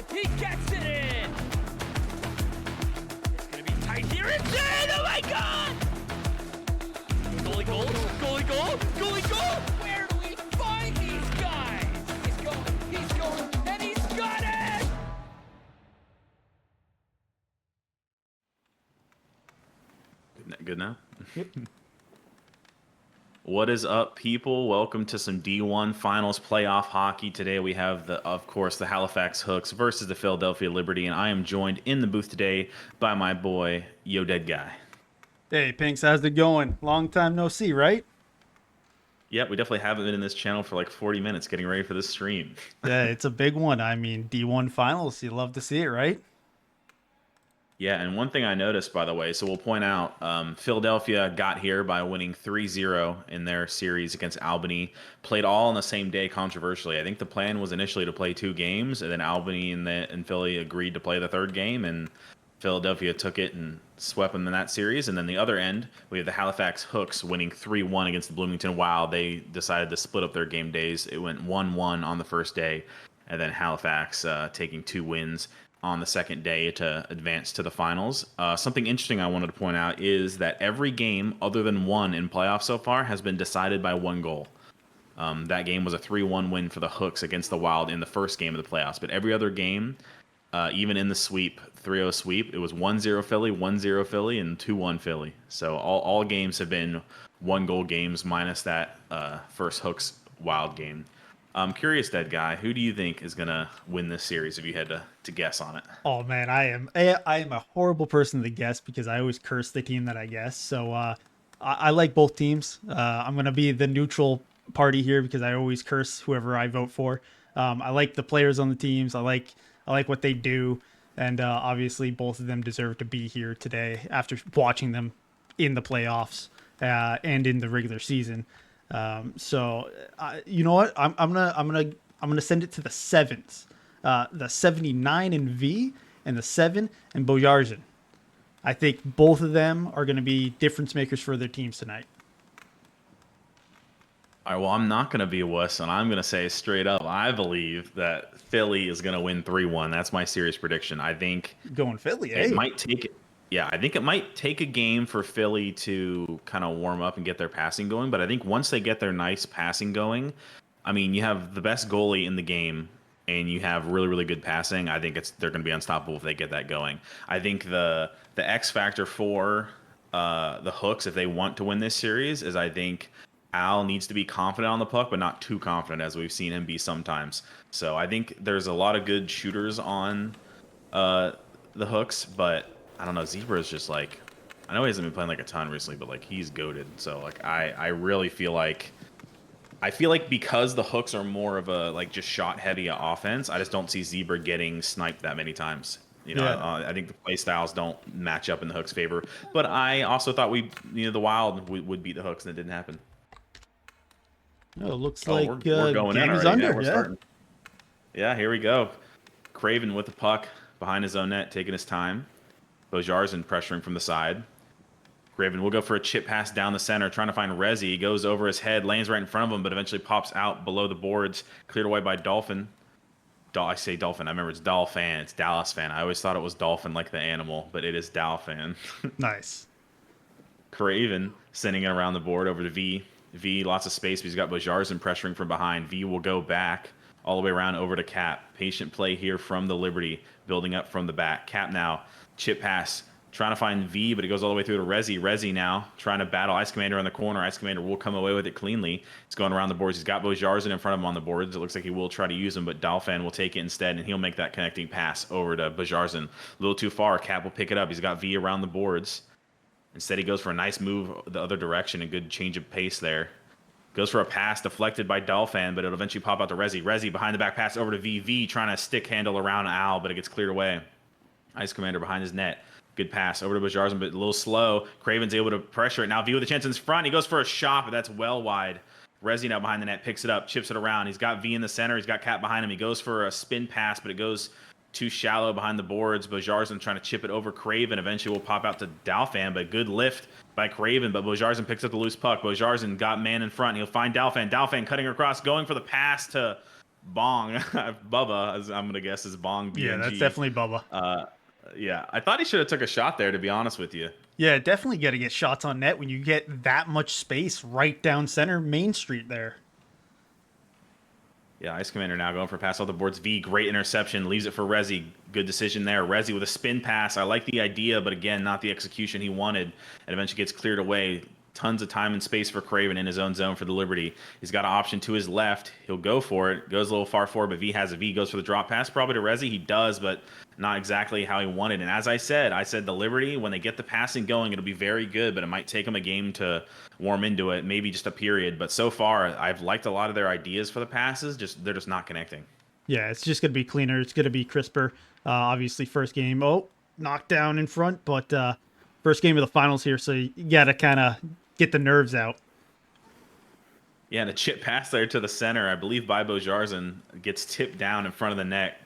He gets it in! It's gonna be tight here. It's in! Oh my god! Goalie goal! Goalie goal! Goalie goal! Where do we find these guys? He's going, and he's got it! Good now? Yep. What is up, people? Welcome to some D1 Finals playoff hockey. Today we have, of course, the Halifax Hooks versus the Philadelphia Liberty, and I am joined in the booth today by my boy, Yo Dead Guy. Hey, Pinks, how's it going? Long time no see, right? Yep, we definitely haven't been in this channel for like 40 minutes getting ready for this stream. Yeah, it's a big one. I mean, D1 Finals, you love to see it, right? Yeah, and one thing I noticed, by the way, so we'll point out, Philadelphia got here by winning 3-0 in their series against Albany. Played all on the same day, controversially. I think the plan was initially to play 2 games, and then Albany and Philly agreed to play the 3rd game, and Philadelphia took it and swept them in that series. And then the other end, we have the Halifax Hooks winning 3-1 against the Bloomington Wild. They decided to split up their game days. It went 1-1 on the first day, and then Halifax taking 2 wins on the second day to advance to the finals. Something interesting I wanted to point out is that every game other than one in playoffs so far has been decided by 1 goal. That game was a 3-1 win for the Hooks against the Wild in the first game of the playoffs. But every other game, even in the sweep, 3-0 sweep, it was 1-0 Philly, 1-0 Philly, and 2-1 Philly. So all games have been 1-goal games minus that first Hooks Wild game. I'm curious, Dead Guy, who do you think is going to win this series if you had to guess on it? Oh, man, I am a horrible person to guess because I always curse the team that I guess. So I like both teams. I'm going to be the neutral party here because I always curse whoever I vote for. I like the players on the teams. I like what they do. And obviously, both of them deserve to be here today after watching them in the playoffs and in the regular season. So you know what? I'm gonna send it to the 7s, the 79 in V and the 7 in Boyarzin. I think both of them are going to be difference makers for their teams tonight. All right, well, I'm not going to be a wuss, and I'm going to say straight up, I believe that Philly is going to win 3-1. That's my serious prediction. I think Going Philly, it might take it. Yeah, I think it might take a game for Philly to kind of warm up and get their passing going. But I think once they get their nice passing going, I mean, you have the best goalie in the game and you have really, really good passing, I think they're going to be unstoppable if they get that going. I think the X factor for the Hooks, if they want to win this series, is I think Al needs to be confident on the puck, but not too confident, as we've seen him be sometimes. So I think there's a lot of good shooters on the Hooks, but I don't know. Zebra is just like, I know he hasn't been playing like a ton recently, but like he's goated. So like I really feel like because the Hooks are more of a like just shot heavy offense, I just don't see Zebra getting sniped that many times. You know, Yeah. I think the play styles don't match up in the Hooks' favor. But I also thought the Wild would beat the Hooks, and it didn't happen. Oh, it looks Oh, like we're going in game is already. Yeah, under. we're Yeah. starting. Yeah, here we go. Craven with the puck behind his own net, taking his time. Bojarzen pressuring from the side. Craven will go for a chip pass down the center, trying to find Rezi. He goes over his head, lands right in front of him, but eventually pops out below the boards. Cleared away by Dolphin. I say Dolphin. I remember it's Dolphin. It's Dallas fan. I always thought it was Dolphin like the animal, but it is Dolphin. Nice. Craven sending it around the board over to V. V, lots of space, but he's got Bojarzen pressuring from behind. V will go back all the way around over to Cap. Patient play here from the Liberty, building up from the back. Cap now, chip pass, trying to find V, but it goes all the way through to Rezi. Rezi now trying to battle Ice Commander on the corner. Ice Commander will come away with it cleanly. He's going around the boards. He's got Bojarzen in front of him on the boards. It looks like he will try to use him, but Dalfan will take it instead, and he'll make that connecting pass over to Bojarzen. A little too far. Cap will pick it up. He's got V around the boards. Instead, he goes for a nice move the other direction, a good change of pace there. Goes for a pass deflected by Dolphin, but it'll eventually pop out to Rezi. Rezi behind the back pass over to VV, trying to stick handle around Al, but it gets cleared away. Ice Commander behind his net. Good pass over to Bojarzen, but a little slow. Craven's able to pressure it. Now V with a chance in front. He goes for a shot, but that's well wide. Rezi now behind the net, picks it up, chips it around. He's got V in the center. He's got Cap behind him. He goes for a spin pass, but it goes too shallow behind the boards. Bojarzen trying to chip it over Craven. Eventually will pop out to Dalfan, but good lift by Craven. But Bojarzen picks up the loose puck. Bojarzen got man in front. He'll find Dalfan. Dalfan cutting across, going for the pass to Bong. Bubba, as I'm going to guess, is Bong. BNG. Yeah, that's definitely Bubba. Yeah, I thought he should have took a shot there, to be honest with you. Yeah, definitely got to get shots on net when you get that much space right down center Main Street there. Yeah, Ice Commander now going for a pass off the boards. V, great interception, leaves it for Rezi. Good decision there. Rezi with a spin pass. I like the idea, but again, not the execution he wanted. And eventually gets cleared away. Tons of time and space for Craven in his own zone for the Liberty. He's got an option to his left. He'll go for it. Goes a little far forward, but V has a V. Goes for the drop pass, probably to Rezi. He does, but not exactly how he wanted. And as I said the Liberty, when they get the passing going, it'll be very good, but it might take them a game to warm into it, maybe just a period. But so far, I've liked a lot of their ideas for the passes. They're just not connecting. Yeah, it's just going to be cleaner. It's going to be crisper. Obviously, first game, knocked down in front, but first game of the finals here, so you got to kind of get the nerves out. Yeah, and a chip pass there to the center, I believe by Bojarzen, gets tipped down in front of the net.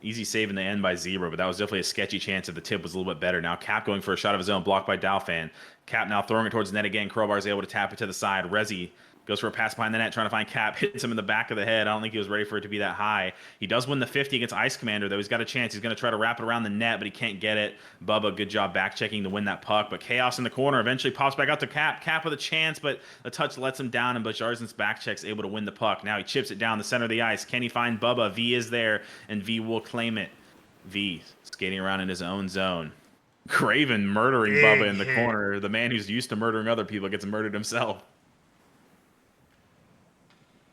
Easy save in the end by Zebra, but that was definitely a sketchy chance if the tip was a little bit better. Now Cap going for a shot of his own, blocked by Dalfan. Cap now throwing it towards the net again. Crowbar is able to tap it to the side. Rezi goes for a pass behind the net, trying to find Cap. Hits him in the back of the head. I don't think he was ready for it to be that high. He does win the 50 against Ice Commander, though. He's got a chance. He's going to try to wrap it around the net, but he can't get it. Bubba, good job back checking to win that puck. But Chaos in the corner eventually pops back out to Cap. Cap with a chance, but the touch lets him down, and Bojarzen's back check's able to win the puck. Now he chips it down the center of the ice. Can he find Bubba? V is there, and V will claim it. V skating around in his own zone. Craven murdering Bubba in the corner. The man who's used to murdering other people gets murdered himself.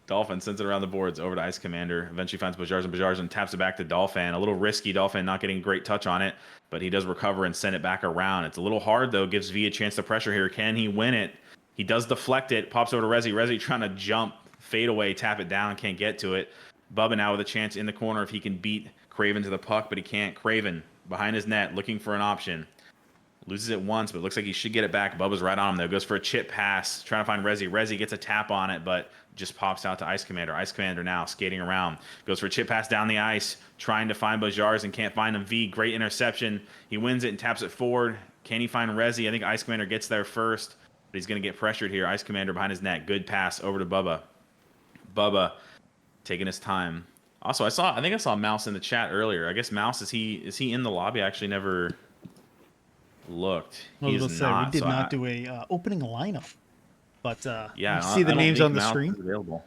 Dolphin sends it around the boards over to Ice Commander. Eventually finds Bojarzen. Bojarzen taps it back to Dolphin. A little risky. Dolphin not getting a great touch on it, but he does recover and send it back around. It's a little hard, though. Gives V a chance to pressure here. Can he win it? He does deflect it. Pops over to Rezi. Rezi trying to jump, fade away, tap it down. Can't get to it. Bubba now with a chance in the corner if he can beat Craven to the puck, but he can't. Craven behind his net looking for an option. Loses it once, but looks like he should get it back. Bubba's right on him, though. Goes for a chip pass, trying to find Rezi. Rezi gets a tap on it, but just pops out to Ice Commander. Ice Commander now skating around. Goes for a chip pass down the ice, trying to find Bojarzen and can't find him. V, great interception. He wins it and taps it forward. Can he find Rezi? I think Ice Commander gets there first, but he's going to get pressured here. Ice Commander behind his net. Good pass over to Bubba. Bubba taking his time. Also, I think I saw Mouse in the chat earlier. I guess Mouse, is he in the lobby? I actually never looked. He is not. We did not do a opening lineup, but yeah, you see the names on the screen. Available.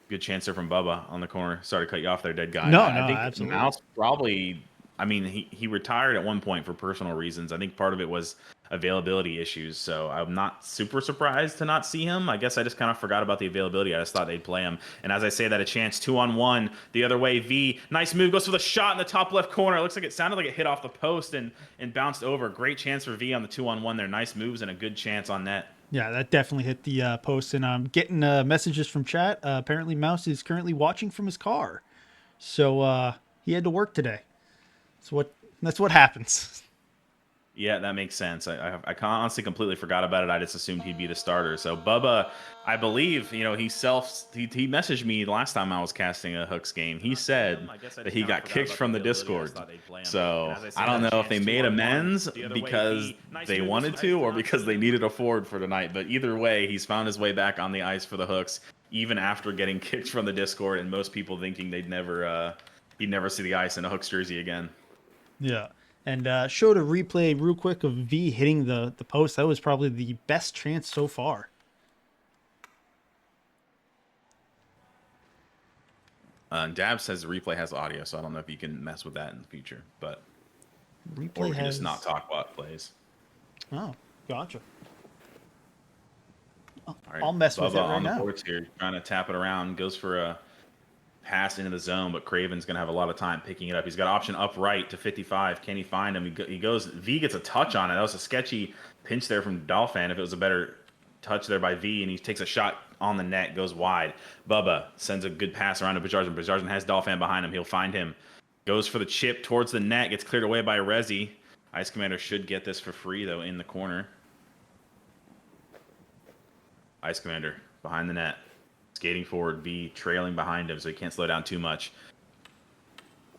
Good chance there from Bubba on the corner. Sorry to cut you off there, dead guy. No, I no, think absolutely. Mouse probably. I mean, he retired at one point for personal reasons. I think part of it was availability issues. So I'm not super surprised to not see him. I guess I just kind of forgot about the availability. I just thought they'd play him. And as I say that, a chance 2-on-1 the other way. V, nice move, goes for the shot in the top left corner. It looks like it sounded like it hit off the post and bounced over. Great chance for V on the 2-on-1 there. Nice moves and a good chance on net. Yeah, that definitely hit the post. And I'm getting messages from chat. Apparently, Mouse is currently watching from his car, so he had to work today. That's what happens. Yeah, that makes sense. I honestly completely forgot about it. I just assumed he'd be the starter. So Bubba, I believe, he messaged me last time I was casting a Hooks game. He said that he got kicked from the Discord. So I don't know if they made amends because they wanted to or because they needed a forward for tonight. But either way, he's found his way back on the ice for the Hooks, even after getting kicked from the Discord and most people thinking he'd never see the ice in a Hooks jersey again. Yeah. And showed a replay real quick of V hitting the post. That was probably the best chance so far. Dab says the replay has audio, so I don't know if you can mess with that in the future. But Replay or we can has... just not talk while it plays. Oh, gotcha. All right, I'll mess with Bubba it right on the now. boards here, trying to tap it around. Goes for a pass into the zone, but Craven's going to have a lot of time picking it up. He's got option up right to 55. Can he find him? He goes. V gets a touch on it. That was a sketchy pinch there from Dolphin. If it was a better touch there by V, and he takes a shot on the net, goes wide. Bubba sends a good pass around to Bajarjan. Bajarjan has Dolphin behind him. He'll find him. Goes for the chip towards the net. Gets cleared away by Rezi. Ice Commander should get this for free, though, in the corner. Ice Commander behind the net. Skating forward, V trailing behind him, so he can't slow down too much.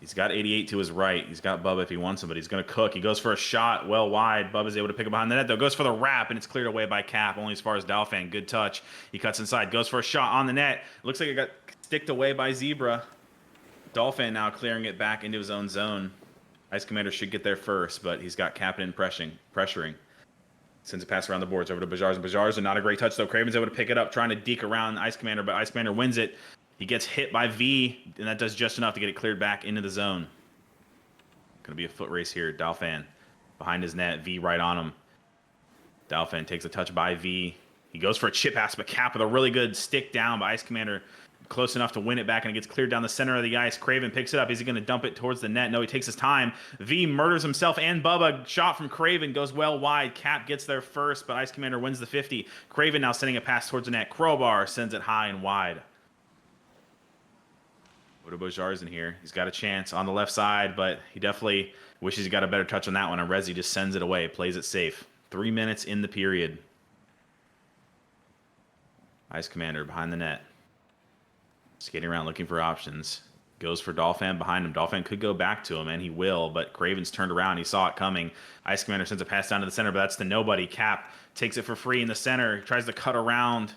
He's got 88 to his right. He's got Bubba if he wants him, but he's going to cook. He goes for a shot well wide. Bubba's able to pick it behind the net, though. Goes for the wrap, and it's cleared away by Cap, only as far as Dalfan. Good touch. He cuts inside. Goes for a shot on the net. Looks like it got sticked away by Zebra. Dolphin now clearing it back into his own zone. Ice Commander should get there first, but he's got Cap in pressuring. Sends a pass around the boards over to Bajarz. Bajarz, not a great touch, though. Craven's able to pick it up, trying to deke around Ice Commander, but Ice Commander wins it. He gets hit by V, and that does just enough to get it cleared back into the zone. Going to be a foot race here. Dalfan behind his net. V right on him. Dalfan takes a touch by V. He goes for a chip pass, but Cap with a really good stick down by Ice Commander. Close enough to win it back, and it gets cleared down the center of the ice. Craven picks it up. Is he going to dump it towards the net? No, he takes his time. V murders himself and Bubba. Shot from Craven goes well wide. Cap gets there first, but Ice Commander wins the 50. Craven now sending a pass towards the net. Crowbar sends it high and wide. Oda Bojar's in here. He's got a chance on the left side, but he definitely wishes he got a better touch on that one. And Rezi just sends it away, plays it safe. 3 minutes in the period. Ice Commander behind the net. Skating around looking for options. Goes for Dolphin behind him. Dolphin could go back to him, and he will, but Craven's turned around. He saw it coming. Ice Commander sends a pass down to the center, but that's to nobody. Cap takes it for free in the center. He tries to cut around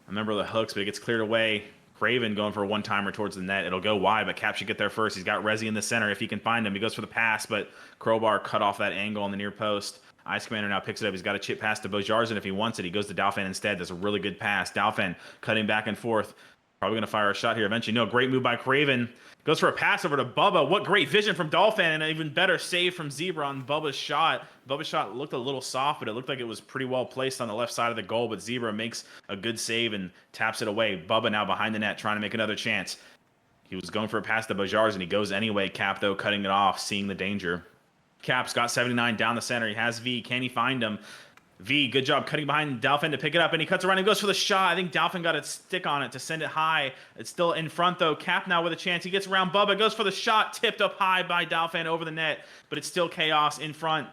a member of the Hooks, but it gets cleared away. Craven going for a one-timer towards the net. It'll go wide, but Cap should get there first. He's got Rezi in the center if he can find him. He goes for the pass, but Crowbar cut off that angle on the near post. Ice Commander now picks it up. He's got a chip pass to Bojarz, and if he wants it, he goes to Dalfin instead. That's a really good pass. Dalfin cutting back and forth. Probably going to fire a shot here eventually. No, great move by Craven. Goes for a pass over to Bubba. What great vision from Dolphin, and an even better save from Zebra on Bubba's shot. Bubba's shot looked a little soft, but it looked like it was pretty well placed on the left side of the goal, but Zebra makes a good save and taps it away. Bubba now behind the net, trying to make another chance. He was going for a pass to Bajarz, and he goes anyway. Cap, though, cutting it off, seeing the danger. Cap's got 79 down the center. He has V. Can he find him? V, good job cutting behind Dalphin to pick it up, and he cuts around and goes for the shot. I think Dalphin got a stick on it to send it high. It's still in front, though. Cap now with a chance. He gets around Bubba, goes for the shot, tipped up high by Dalphin over the net, but it's still chaos in front.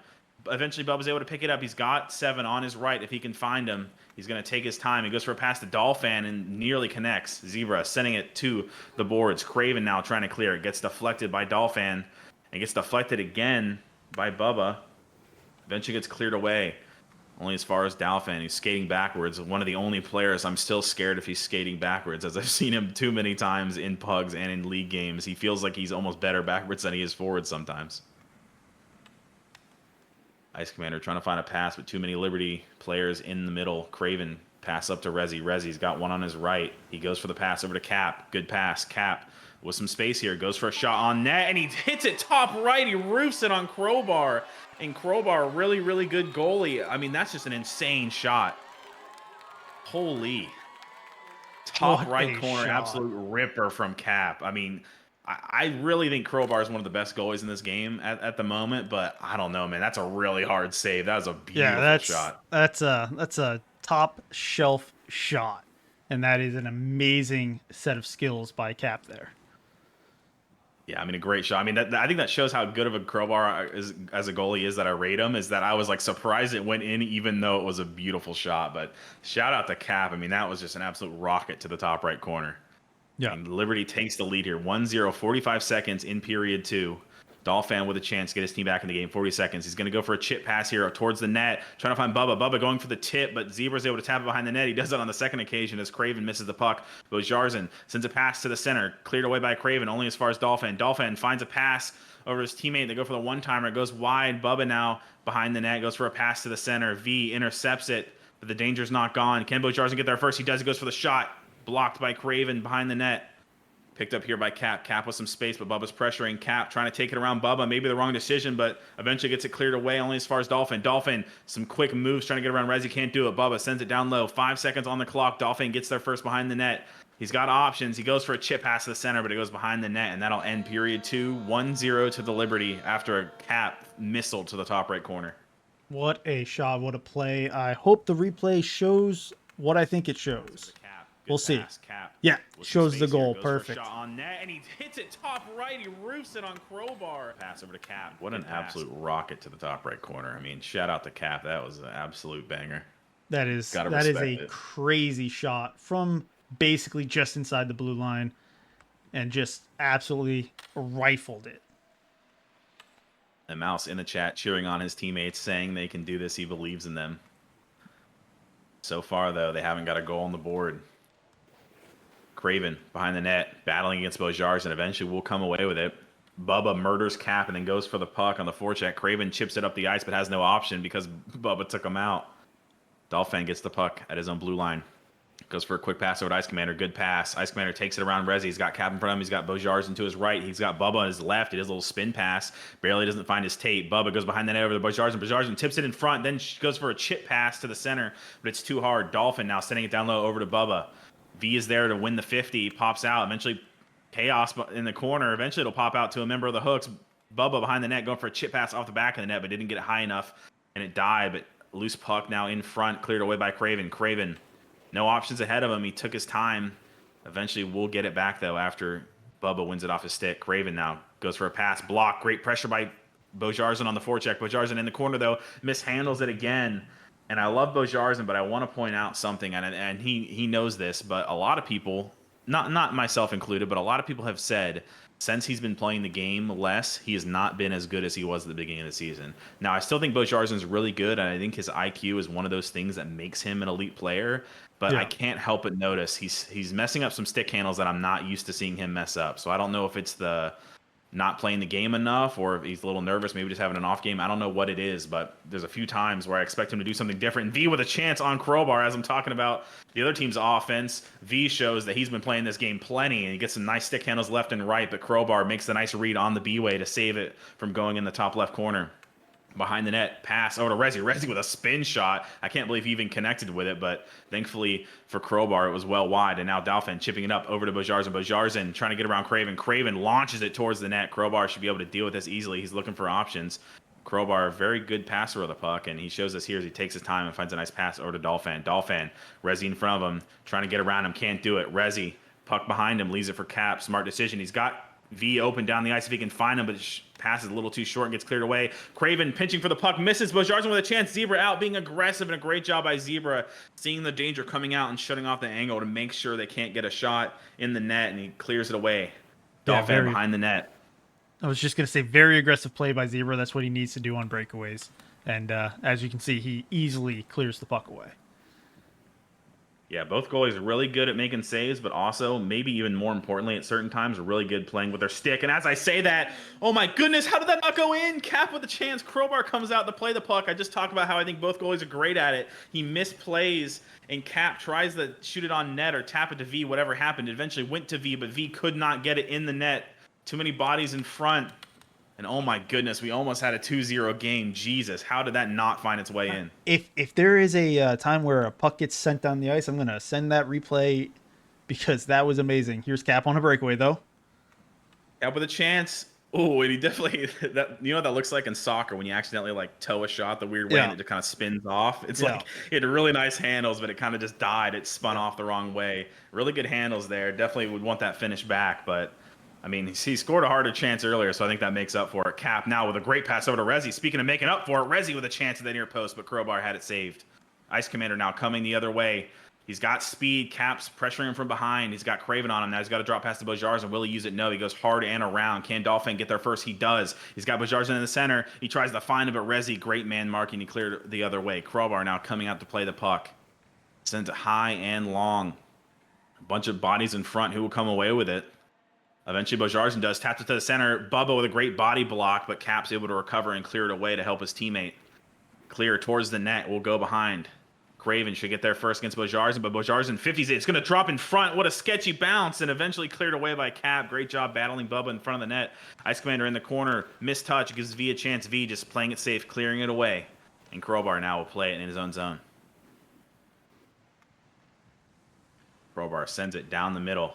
Eventually, Bubba's able to pick it up. He's got 7 on his right if he can find him. He's going to take his time. He goes for a pass to Dolphin and nearly connects. Zebra sending it to the boards. Craven now trying to clear it. Gets deflected by Dolphin and gets deflected again by Bubba. Eventually gets cleared away. Only as far as Dalphin. He's skating backwards. One of the only players I'm still scared if he's skating backwards, as I've seen him too many times in pugs and in league games. He feels like he's almost better backwards than he is forward sometimes. Ice Commander trying to find a pass with too many Liberty players in the middle. Craven Pass up to Rezi. Rezi's got one on his right. He goes for the pass over to Cap. Good pass. Cap with some space here. Goes for a shot on net, and he hits it top right. He roofs it on Crowbar. And Crowbar, really, really good goalie. I mean, that's just an insane shot. Holy. Top What right a corner, shot. absolute ripper from Cap. I mean, I really think Crowbar is one of the best goalies in this game at the moment, but I don't know, man. That's a really hard save. That was a beautiful shot. That's a top shelf shot, and that is an amazing set of skills by Cap there. Yeah, I mean, a great shot. I mean, I think that shows how good of a Crowbar is, as a goalie is that I rate him, is that I was like surprised it went in even though it was a beautiful shot. But shout out to Cap. I mean, that was just an absolute rocket to the top right corner. Yeah. And Liberty takes the lead here. 1-0, 45 seconds in period 2. Dolphin with a chance to get his team back in the game. 40 seconds. He's going to go for a chip pass here towards the net, trying to find Bubba. Bubba going for the tip, but Zebra's able to tap it behind the net. He does it on the second occasion as Craven misses the puck. Bojarzen sends a pass to the center, cleared away by Craven, only as far as Dolphin. Dolphin finds a pass over his teammate. They go for the one-timer. It goes wide. Bubba now behind the net, goes for a pass to the center. V intercepts it, but the danger's not gone. Can Bojarzen get there first? He does. He goes for the shot. Blocked by Craven behind the net. Picked up here by Cap. Cap with some space, but Bubba's pressuring Cap, trying to take it around Bubba. Maybe the wrong decision, but eventually gets it cleared away only as far as Dolphin. Dolphin, some quick moves trying to get around Rezi. Can't do it. Bubba sends it down low. 5 seconds on the clock. Dolphin gets there first behind the net. He's got options. He goes for a chip pass to the center, but it goes behind the net, and that'll end period 2. 1-0 to the Liberty after a Cap missile to the top right corner. What a shot. What a play. I hope the replay shows what I think it shows. We'll see. Cap. Yeah, shows the goal. Perfect. Shot on net, and he hits it top right. He roofs it on Crowbar. Pass over to Cap. What an absolute rocket to the top right corner. I mean, shout out to Cap. That was an absolute banger. That is a crazy shot from basically just inside the blue line, and just absolutely rifled it. And Mouse in the chat cheering on his teammates, saying they can do this. He believes in them. So far, though, they haven't got a goal on the board. Craven behind the net, battling against Bojars, and eventually will come away with it. Bubba murders Cap and then goes for the puck on the forecheck. Craven chips it up the ice, but has no option because Bubba took him out. Dolphin gets the puck at his own blue line. Goes for a quick pass over to Ice Commander. Good pass. Ice Commander takes it around Rezi. He's got Cap in front of him. He's got Bojars to his right. He's got Bubba on his left. He does a little spin pass. Barely doesn't find his tape. Bubba goes behind the net over to Bojars, and Bojars tips it in front. Then goes for a chip pass to the center, but it's too hard. Dolphin now sending it down low over to Bubba. V is there to win the 50. He pops out. Eventually, chaos in the corner. Eventually, it'll pop out to a member of the Hooks. Bubba behind the net going for a chip pass off the back of the net, but didn't get it high enough, and it died. But loose puck now in front, cleared away by Craven. Craven, no options ahead of him. He took his time. Eventually, we'll get it back, though, after Bubba wins it off his stick. Craven now goes for a pass. Block. Great pressure by Bojarzen on the forecheck. Bojarzen in the corner, though, mishandles it again. And I love Bojarzen, but I want to point out something, and he knows this, but a lot of people, not myself included, but a lot of people have said since he's been playing the game less, he has not been as good as he was at the beginning of the season. Now, I still think Bojarzen's really good, and I think his IQ is one of those things that makes him an elite player, but I can't help but notice he's messing up some stick handles that I'm not used to seeing him mess up. So I don't know if it's the not playing the game enough, or if he's a little nervous, maybe just having an off game. I don't know what it is, but there's a few times where I expect him to do something different. V with a chance on Crowbar as I'm talking about the other team's offense. V shows that he's been playing this game plenty, and he gets some nice stick handles left and right, but Crowbar makes the nice read on the B-way to save it from going in the top left corner. Behind the net, pass over to Rezi. Rezi with a spin shot. I can't believe he even connected with it, but thankfully for Crowbar, it was well wide. And now Dolphin chipping it up over to Bojarzen. Bojarzen trying to get around Craven. Craven launches it towards the net. Crowbar should be able to deal with this easily. He's looking for options. Crowbar, very good passer of the puck, and he shows us here as he takes his time and finds a nice pass over to Dolphin. Dolphin, Rezi in front of him, trying to get around him, can't do it. Rezi, puck behind him, leaves it for Cap. Smart decision. He's got V open down the ice if he can find him, but his pass is a little too short and gets cleared away. Craven pinching for the puck, misses. Bojarzen with a chance. Zebra out, being aggressive, and a great job by Zebra, seeing the danger coming out and shutting off the angle to make sure they can't get a shot in the net, and he clears it away. Dolphin behind the net. I was just going to say, very aggressive play by Zebra. That's what he needs to do on breakaways. And as you can see, he easily clears the puck away. Yeah, both goalies are really good at making saves, but also, maybe even more importantly, at certain times, are really good playing with their stick. And as I say that, oh my goodness, how did that not go in? Cap with a chance. Crowbar comes out to play the puck. I just talked about how I think both goalies are great at it. He misplays, and Cap tries to shoot it on net or tap it to V, whatever happened. It eventually went to V, but V could not get it in the net. Too many bodies in front. And oh my goodness, we almost had a 2-0 game. Jesus, how did that not find its way in? If there is a time where a puck gets sent down the ice, I'm gonna send that replay because that was amazing. Here's Cap on a breakaway though. Cap with a chance. Oh, and he definitely that what that looks like in soccer when you accidentally like toe a shot the weird way and it just kind of spins off. It's like it had really nice handles, but it kind of just died. It spun off the wrong way. Really good handles there. Definitely would want that finish back, but I mean, he scored a harder chance earlier, so I think that makes up for it. Cap now with a great pass over to Rezi. Speaking of making up for it, Rezi with a chance at the near post, but Crowbar had it saved. Ice Commander now coming the other way. He's got speed. Cap's pressuring him from behind. He's got Craven on him now. He's got to drop past the Bojars, and will he use it? No. He goes hard and around. Can Dolphin get there first? He does. He's got Bojars in the center. He tries to find him, but Rezi, great man marking. He cleared the other way. Crowbar now coming out to play the puck. Sends it high and long. A bunch of bodies in front. Who will come away with it? Eventually, Bojarsen does. Taps it to the center. Bubba with a great body block, but Cap's able to recover and clear it away to help his teammate. Clear towards the net. Will go behind. Craven should get there first against Bojarsen, but Bojarsen 50s it. It's going to drop in front. What a sketchy bounce, and eventually cleared away by Cap. Great job battling Bubba in front of the net. Ice Commander in the corner. Missed touch. Gives V a chance. V just playing it safe, clearing it away. And Crowbar now will play it in his own zone. Crowbar sends it down the middle.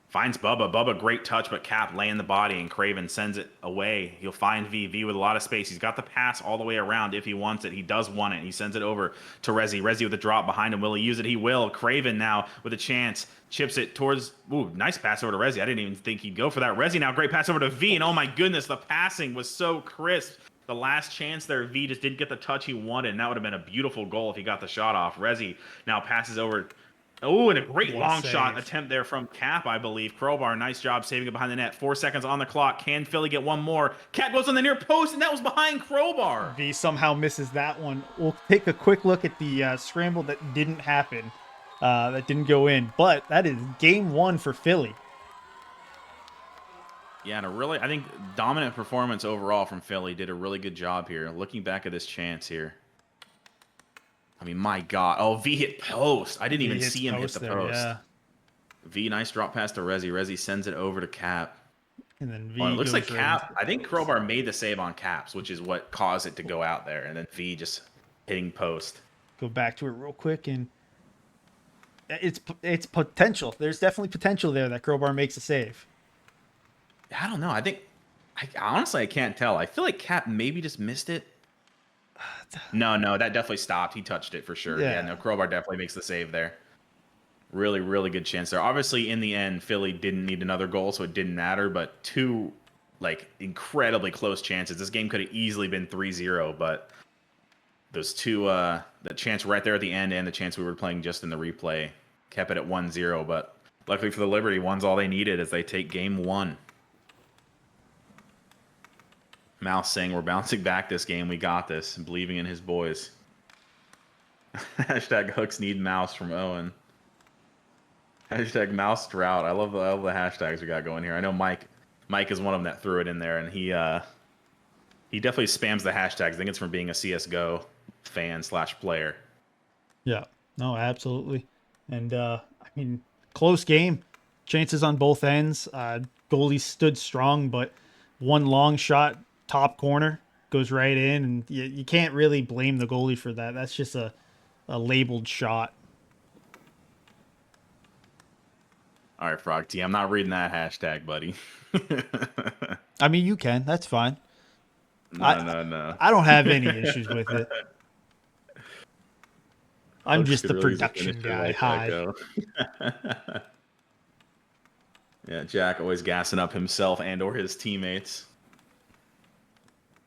Finds Bubba. Bubba, great touch, but Cap laying the body, and Craven sends it away. He'll find V. V with a lot of space. He's got the pass all the way around if he wants it. He does want it. He sends it over to Rezi. Rezi with a drop behind him. Will he use it? He will. Craven now with a chance. Chips it towards... Ooh, nice pass over to Rezi. I didn't even think he'd go for that. Rezi now, great pass over to V, and oh my goodness, the passing was so crisp. The last chance there, V just didn't get the touch he wanted, and that would have been a beautiful goal if he got the shot off. Rezi now passes over... Oh, and a great long shot attempt there from Cap, I believe. Crowbar, nice job saving it behind the net. 4 seconds on the clock. Can Philly get one more? Cap goes on the near post, and that was behind Crowbar. V somehow misses that one. We'll take a quick look at the scramble that didn't happen, that didn't go in. But that is game one for Philly. Yeah, and a really, I think, dominant performance overall from Philly. Did a really good job here. Looking back at this chance here. I mean, my God. Oh, V hit post. I didn't even see him hit the post. Yeah. V, nice drop pass to Rezi. Rezi sends it over to Cap. And then V it looks like goes Cap. I think Crowbar made the save on Caps, which is what caused it to go out there. And then V just hitting post. Go back to it real quick, and it's potential. There's definitely potential there that Crowbar makes a save. I don't know. Honestly, I can't tell. I feel like Cap maybe just missed it. No, that definitely stopped. He touched it for sure. Yeah, no, Crowbar definitely makes the save there. Really, really good chance there. Obviously, in the end, Philly didn't need another goal, so it didn't matter. But two, incredibly close chances. This game could have easily been 3-0, but those two, the chance right there at the end and the chance we were playing just in the replay, kept it at 1-0. But luckily for the Liberty, one's all they needed as they take game one. Mouse saying we're bouncing back this game. We got this. Believing in his boys. Hashtag hooks need mouse from Owen. Hashtag mouse drought. I love the hashtags we got going here. I know Mike is one of them that threw it in there, and he definitely spams the hashtags. I think it's from being a CSGO fan / player. Yeah, no, absolutely. And I mean, close game. Chances on both ends. Goalie stood strong, but one long shot, top corner, goes right in, and you can't really blame the goalie for that. That's just a labeled shot. All right, Frog T, I'm not reading that hashtag, buddy. I mean, you can. That's fine. No. I don't have any issues with it. I'm just the production guy. Hi. Yeah, Jack always gassing up himself and or his teammates.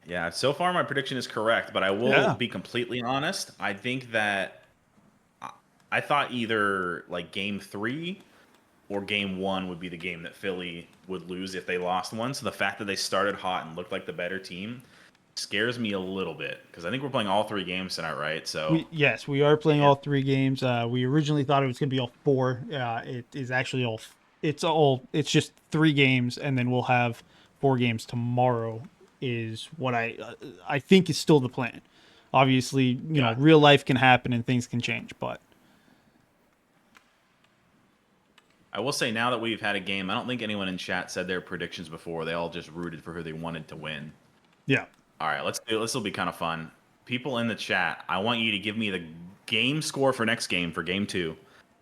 Yeah, so far my prediction is correct, but I will be completely honest. I think that I thought either game 3 or game 1 would be the game that Philly would lose if they lost one. So the fact that they started hot and looked like the better team scares me a little bit because I think we're playing all 3 games tonight, right? So Yes, we are playing yeah. all 3 games. We originally thought it was going to be all 4. It is actually all. It's just 3 games, and then we'll have 4 games tomorrow. Is what I think is still the plan. Obviously, Yeah. real life can happen and things can change, but I will say now that we've had a game, I don't think anyone in chat said their predictions before. They all just rooted for who they wanted to win. yeah. All right, let's do. This will be kind of fun. People in the chat, I want you to give me the game score for next game for game 2.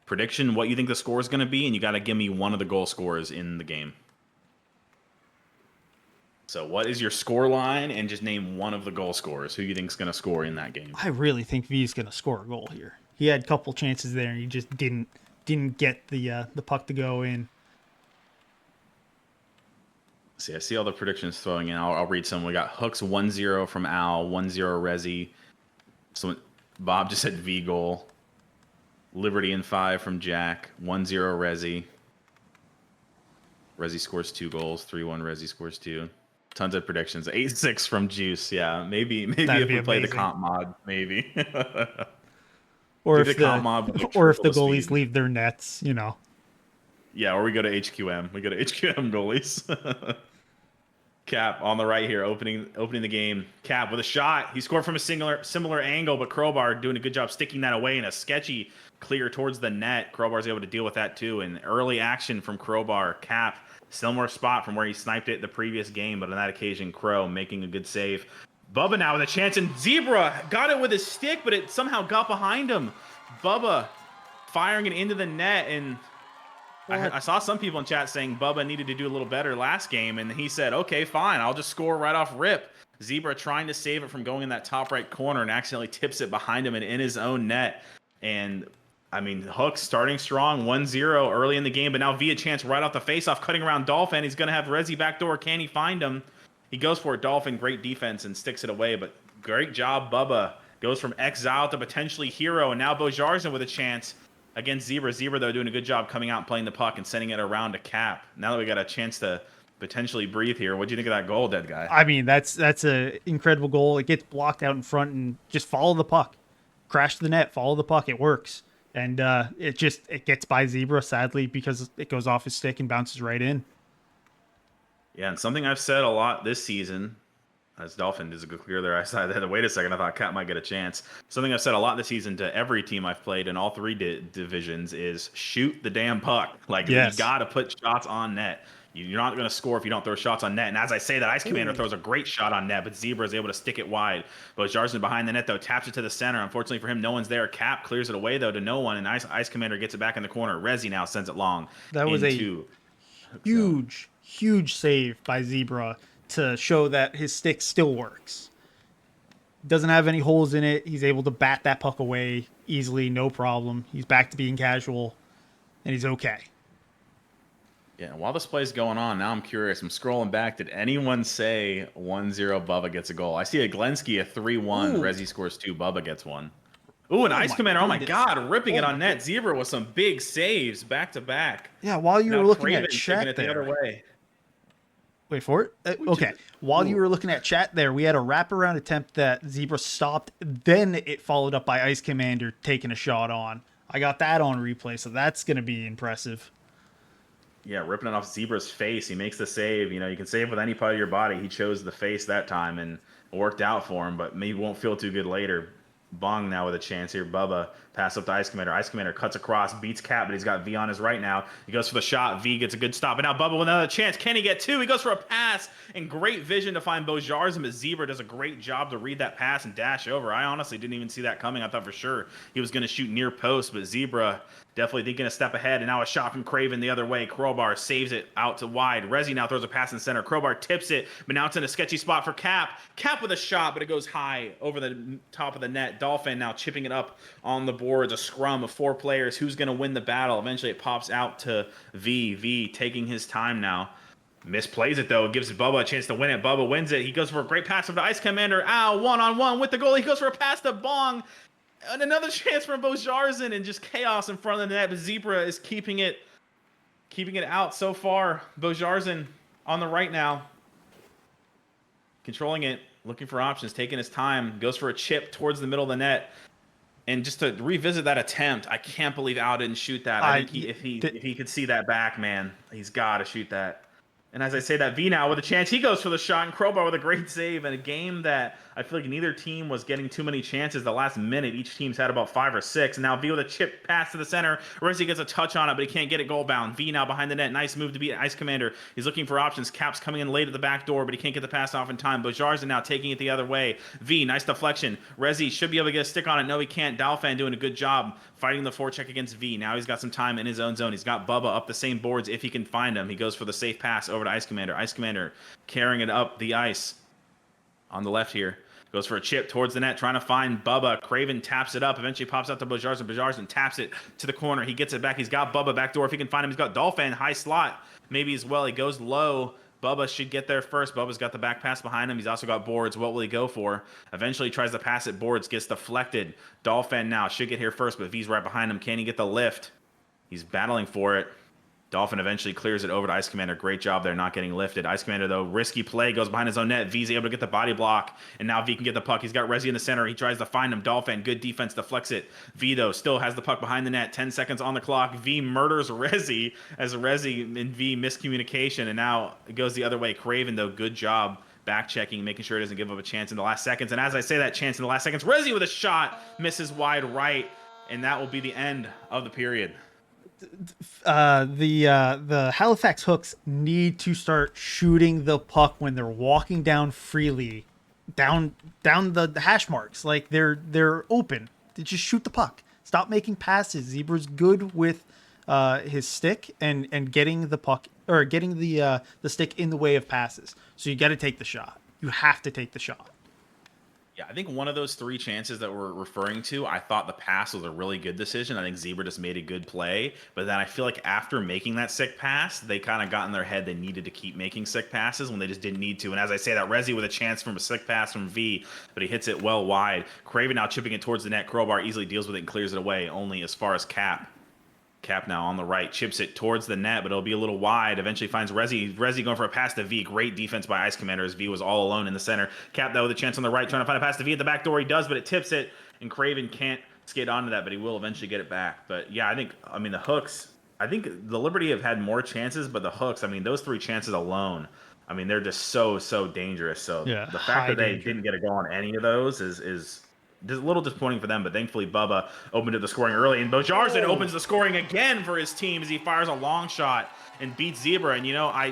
Prediction, what you think the score is going to be, and you got to give me one of the goal scorers in the game. So, what is your score line, and just name one of the goal scorers who you think is going to score in that game. I really think V's going to score a goal here. He had a couple chances there, and he just didn't get the puck to go in. See, I see all the predictions throwing in. I'll read some. We got Hooks 1-0 from Al, 1-0 Resi. So Bob just said V goal. Liberty in 5 from Jack, 1-0 Resi. Resi scores 2 goals, 3-1 Resi scores 2. Tons of predictions. 8-6 from Juice. Yeah, maybe That'd if be we play the amazing. comp mod, maybe. Or Dude, if the comp mod would, like, or if the triple goalies speed. leave their nets, Yeah, or we go to HQM. We go to HQM goalies. Cap on the right here, opening the game. Cap with a shot. He scored from a similar angle, but Crowbar doing a good job sticking that away in a sketchy clear towards the net. Crowbar's able to deal with that too. And early action from Crowbar. Cap, similar spot from where he sniped it the previous game, but on that occasion, Crow making a good save. Bubba now with a chance, and Zebra got it with his stick, but it somehow got behind him. Bubba firing it into the net, and I saw some people in chat saying Bubba needed to do a little better last game, and he said, okay, fine, I'll just score right off rip. Zebra trying to save it from going in that top right corner and accidentally tips it behind him and in his own net. And, I mean, Hooks starting strong, 1-0 early in the game, but now via chance right off the faceoff, cutting around Dolphin. He's going to have Resi backdoor. Can he find him? He goes for it. Dolphin, great defense, and sticks it away, but great job, Bubba. Goes from exile to potentially hero, and now Bojarzen with a chance against Zebra. Zebra, though, doing a good job coming out and playing the puck and sending it around to Cap. Now that we got a chance to potentially breathe here, what do you think of that goal, Dead Guy? I mean, that's a incredible goal. It gets blocked out in front and just follow the puck. Crash the net, follow the puck. It works. And it gets by Zebra, sadly, because it goes off his stick and bounces right in. Yeah, and something I've said a lot this season, as Dolphin does a good clear there, I said, wait a second, I thought Cap might get a chance. Something I've said a lot this season to every team I've played in all 3 divisions is shoot the damn puck. Like, Yes. You got to put shots on net. You're not going to score if you don't throw shots on net. And as I say that, Ice Commander throws a great shot on net, but Zebra is able to stick it wide. But Jarson behind the net, though, taps it to the center. Unfortunately for him, no one's there. Cap clears it away, though, to no one, and Ice Commander gets it back in the corner. Resi now sends it long. That was into huge save by Zebra to show that his stick still works. Doesn't have any holes in it. He's able to bat that puck away easily, no problem. He's back to being casual, and he's okay. Yeah, while this play's going on, now I'm curious. I'm scrolling back. Did anyone say 1-0 Bubba gets a goal? I see a Glensky, a 3-1. Ooh. Resi scores 2. Bubba gets 1. Ooh, an Ice my Commander. Oh, my goodness. God. Ripping it Oh, on net. Zebra with some big saves back to back. Yeah, while you Now were looking Craven at taking chat it the other there. way. Wait for it. Okay. While you Ooh. were looking at chat there, we had a wraparound attempt that Zebra stopped. Then it followed up by Ice Commander taking a shot on. I got that on replay, so that's going to be impressive. Yeah, ripping it off Zebra's face. He makes the save. You know, you can save with any part of your body. He chose the face that time, and it worked out for him, but maybe won't feel too good later. Bong now with a chance here. Bubba pass up to Ice Commander. Ice Commander cuts across, beats Cap, but he's got V on his right now. He goes for the shot. V gets a good stop, and now Bubba with another chance. Can he get 2? He goes for a pass, and great vision to find Bojarzen, but Zebra does a great job to read that pass and dash over. I honestly didn't even see that coming. I thought for sure he was going to shoot near post, but Zebra definitely thinking a step ahead, and now a shot from Craven the other way. Crowbar saves it out to wide. Resi now throws a pass in center. Crowbar tips it, but now it's in a sketchy spot for Cap. Cap with a shot, but it goes high over the top of the net. Dolphin now chipping it up on the boards. A scrum of 4 players. Who's going to win the battle? Eventually it pops out to V. V taking his time now. Misplays it, though. It gives Bubba a chance to win it. Bubba wins it. He goes for a great pass over to Ice Commander. Ow, one-on-one with the goalie. He goes for a pass to Bong. And another chance from Bojarzen, and just chaos in front of the net. But Zebra is keeping it out so far. Bojarzen on the right now, controlling it. looking for options, taking his time, goes for a chip towards the middle of the net. And just to revisit that attempt, I can't believe Al didn't shoot that. I think if he could see that back, man, he's got to shoot that. And as I say that, V now with a chance, he goes for the shot, and Crowbar with a great save in a game that I feel like neither team was getting too many chances. The last minute, each team's had about 5 or 6. And now V with a chip pass to the center. Resi gets a touch on it, but he can't get it goal bound. V now behind the net. Nice move to beat Ice Commander. He's looking for options. Cap's coming in late at the back door, but he can't get the pass off in time. Bajarza now taking it the other way. V, nice deflection. Resi should be able to get a stick on it. No, he can't. Dalfan doing a good job fighting the forecheck against V. Now he's got some time in his own zone. He's got Bubba up the same boards if he can find him. He goes for the safe pass over to Ice Commander. Ice Commander carrying it up the ice on the left here. Goes for a chip towards the net, trying to find Bubba. Craven taps it up. Eventually pops out to Bajarza. Bajarza taps it to the corner. He gets it back. He's got Bubba back door. If he can find him, he's got Dolphin high slot. Maybe as well. He goes low. Bubba should get there first. Bubba's got the back pass behind him. He's also got Boards. What will he go for? Eventually tries to pass it. Boards gets deflected. Dolphin now should get here first, but V's right behind him. Can he get the lift? He's battling for it. Dolphin eventually clears it over to Ice Commander. Great job there, not getting lifted. Ice Commander, though, risky play, goes behind his own net. V's able to get the body block, and now V can get the puck. He's got Resi in the center. He tries to find him. Dolphin, good defense, deflects it. V, though, still has the puck behind the net. 10 seconds on the clock. V murders Resi as Resi and V miscommunication, and now it goes the other way. Craven, though, good job back-checking, making sure he doesn't give up a chance in the last seconds. And as I say that chance in the last seconds, Resi with a shot, misses wide right, and that will be the end of the period. The Halifax Hooks need to start shooting the puck when they're walking down freely, down the hash marks. Like they're open. They just shoot the puck. Stop making passes. Zebra's good with his stick and getting the puck or getting the stick in the way of passes. So you got to take the shot. You have to take the shot. Yeah, I think one of those 3 chances that we're referring to, I thought the pass was a really good decision. I think Zebra just made a good play. But then I feel like after making that sick pass, they kind of got in their head they needed to keep making sick passes when they just didn't need to. And as I say that, Resi with a chance from a sick pass from V, but he hits it well wide. Craven now chipping it towards the net. Crowbar easily deals with it and clears it away, only as far as Cap. Cap now on the right, chips it towards the net, but it'll be a little wide. Eventually finds Resi. Resi going for a pass to V. Great defense by Ice Commander as V was all alone in the center. Cap, though, with a chance on the right, trying to find a pass to V at the back door. He does, but it tips it, and Craven can't skate onto that, but he will eventually get it back. But yeah, I mean, the Hooks, I think the Liberty have had more chances, but the Hooks, I mean, those 3 chances alone, I mean, they're just so dangerous. So yeah, the fact that they didn't get a goal on any of those is a little disappointing for them, but thankfully Bubba opened up the scoring early, and Bojarzin opens the scoring again for his team as he fires a long shot and beats Zebra. And you know, I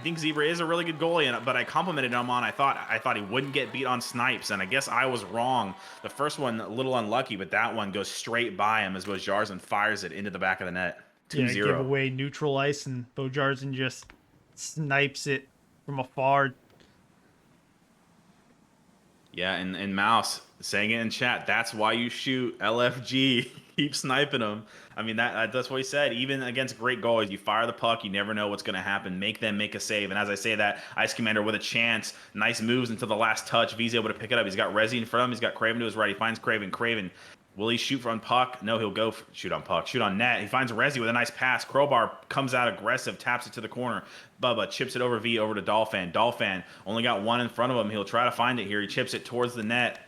think Zebra is a really good goalie, but I complimented him on I thought he wouldn't get beat on snipes, and I guess I was wrong. The first one a little unlucky, but that one goes straight by him as Bojarzin fires it into the back of the net. 2-0. Yeah, give away neutral ice, and Bojarzin just snipes it from afar. Yeah, and Mouse saying it in chat. That's why you shoot LFG. Keep sniping them. I mean, that's what he said. Even against great goalies, you fire the puck. You never know what's going to happen. Make them make a save. And as I say that, Ice Commander with a chance. Nice moves until the last touch. V's able to pick it up. He's got Resi in front of him. He's got Craven to his right. He finds Craven. Craven, will he shoot on puck? No, he'll go shoot on puck. Shoot on net. He finds Resi with a nice pass. Crowbar comes out aggressive, taps it to the corner. Bubba chips it over V over to Dolphin. Dolphin only got one in front of him. He'll try to find it here. He chips it towards the net.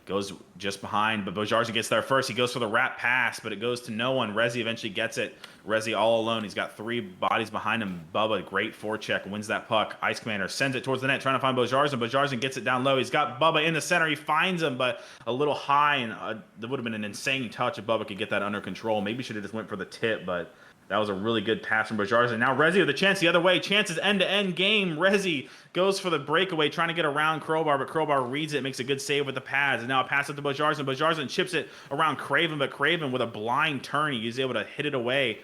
Goes just behind, but Bojarzin gets there first. He goes for the wrap pass, but it goes to no one. Resi eventually gets it. Resi all alone. He's got 3 bodies behind him. Bubba, great forecheck, wins that puck. Ice Commander sends it towards the net, trying to find Bojarzin. Bojarzin gets it down low. He's got Bubba in the center. He finds him, but a little high, and that would have been an insane touch if Bubba could get that under control. Maybe should have just went for the tip, but that was a really good pass from Bojarzin. Now Resi with a chance the other way. Chance is end-to-end game. Resi goes for the breakaway, trying to get around Crowbar, but Crowbar reads it, makes a good save with the pads. And now a pass it to Bojarzin. Bojarzin chips it around Craven, but Craven with a blind turn, he's able to hit it away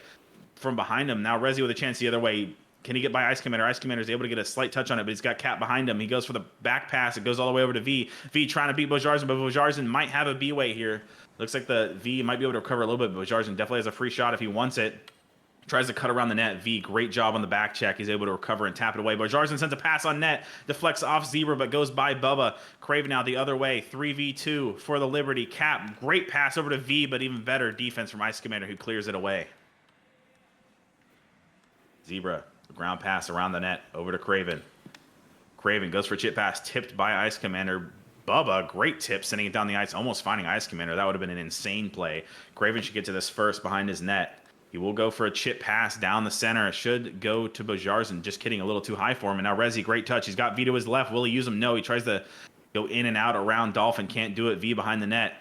from behind him. Now Resi with a chance the other way. Can he get by Ice Commander? Ice Commander is able to get a slight touch on it, but he's got Cap behind him. He goes for the back pass. It goes all the way over to V. V trying to beat Bojarzin, but Bojarzin might have a B-way here. Looks like the V might be able to recover a little bit, but Bojarzin definitely has a free shot if he wants it. Tries to cut around the net. V, great job on the back check. He's able to recover and tap it away. Bojarzin sends a pass on net. Deflects off Zebra, but goes by Bubba. Craven now the other way. 3v2 for the Liberty. Cap, great pass over to V, but even better defense from Ice Commander, who clears it away. Zebra, the ground pass around the net. Over to Craven. Craven goes for a chip pass, tipped by Ice Commander. Bubba, great tip, sending it down the ice, almost finding Ice Commander. That would have been an insane play. Craven should get to this first behind his net. He will go for a chip pass down the center. It should go to Bajarzen. Just kidding, a little too high for him. And now Rezi, great touch. He's got V to his left. Will he use him? No. He tries to go in and out around Dolphin. Can't do it. V behind the net.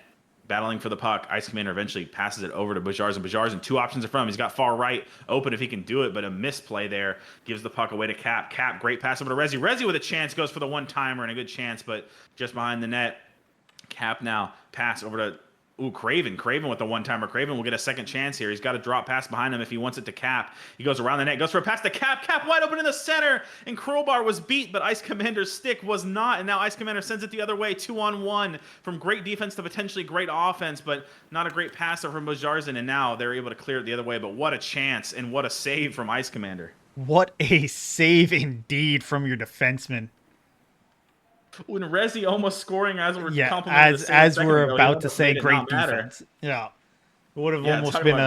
Battling for the puck. Ice Commander eventually passes it over to Bajarzen. Bajarzen, two options in front of him. He's got far right open if he can do it, but a misplay there gives the puck away to Cap. Cap, great pass over to Rezi. Rezi with a chance, goes for the one-timer and a good chance, but just behind the net. Cap now, pass over to Craven. Craven with the one-timer. Craven will get a second chance here. He's got to drop pass behind him if he wants it to Cap. He goes around the net, goes for a pass to Cap. Cap wide open in the center, and Crowbar was beat, but Ice Commander's stick was not, and now Ice Commander sends it the other way, 2-on-1, from great defense to potentially great offense, but not a great passer from Bajarzen, and now they're able to clear it the other way, but what a chance, and what a save from Ice Commander. What a save indeed from your defenseman. When Rezi almost scoring as we're as we're about to say great defense. Yeah. It would have almost been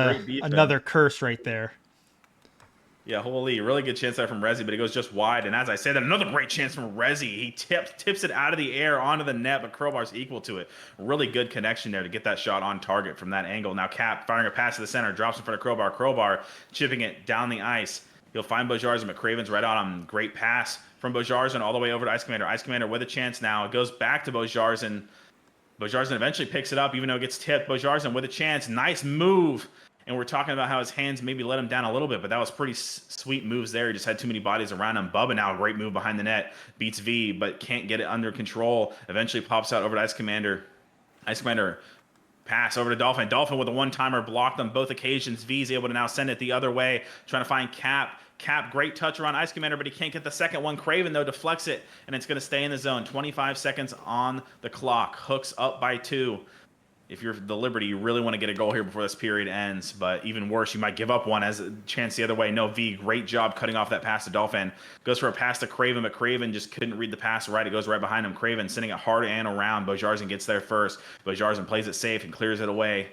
another curse right there. Yeah, holy, really good chance there from Rezi, but it goes just wide. And as I said, another great chance from Rezi. He tips it out of the air onto the net, but Crowbar's equal to it. Really good connection there to get that shot on target from that angle. Now Cap firing a pass to the center, drops in front of Crowbar. Crowbar chipping it down the ice. He'll find Bajarzen, but Craven's right on him. Great pass from Bajarzen all the way over to Ice Commander. Ice Commander with a chance now. It goes back to Bajarzen. Bajarzen eventually picks it up, even though it gets tipped. Bajarzen with a chance. Nice move. And we're talking about how his hands maybe let him down a little bit, but that was pretty sweet moves there. He just had too many bodies around him. Bubba now, great move behind the net. Beats V, but can't get it under control. Eventually pops out over to Ice Commander. Ice Commander pass over to Dolphin. Dolphin with a one-timer blocked on both occasions. V's able to now send it the other way, trying to find Cap. Cap, great touch around Ice Commander, but he can't get the second one. Craven, though, deflects it, and it's going to stay in the zone. 25 seconds on the clock. Hooks up by 2. If you're the Liberty, you really want to get a goal here before this period ends, but even worse, you might give up one as a chance the other way. No, V, great job cutting off that pass to Dolphin. Goes for a pass to Craven, but Craven just couldn't read the pass right. It goes right behind him. Craven sending it hard and around. Bajarzen gets there first. Bajarzen plays it safe and clears it away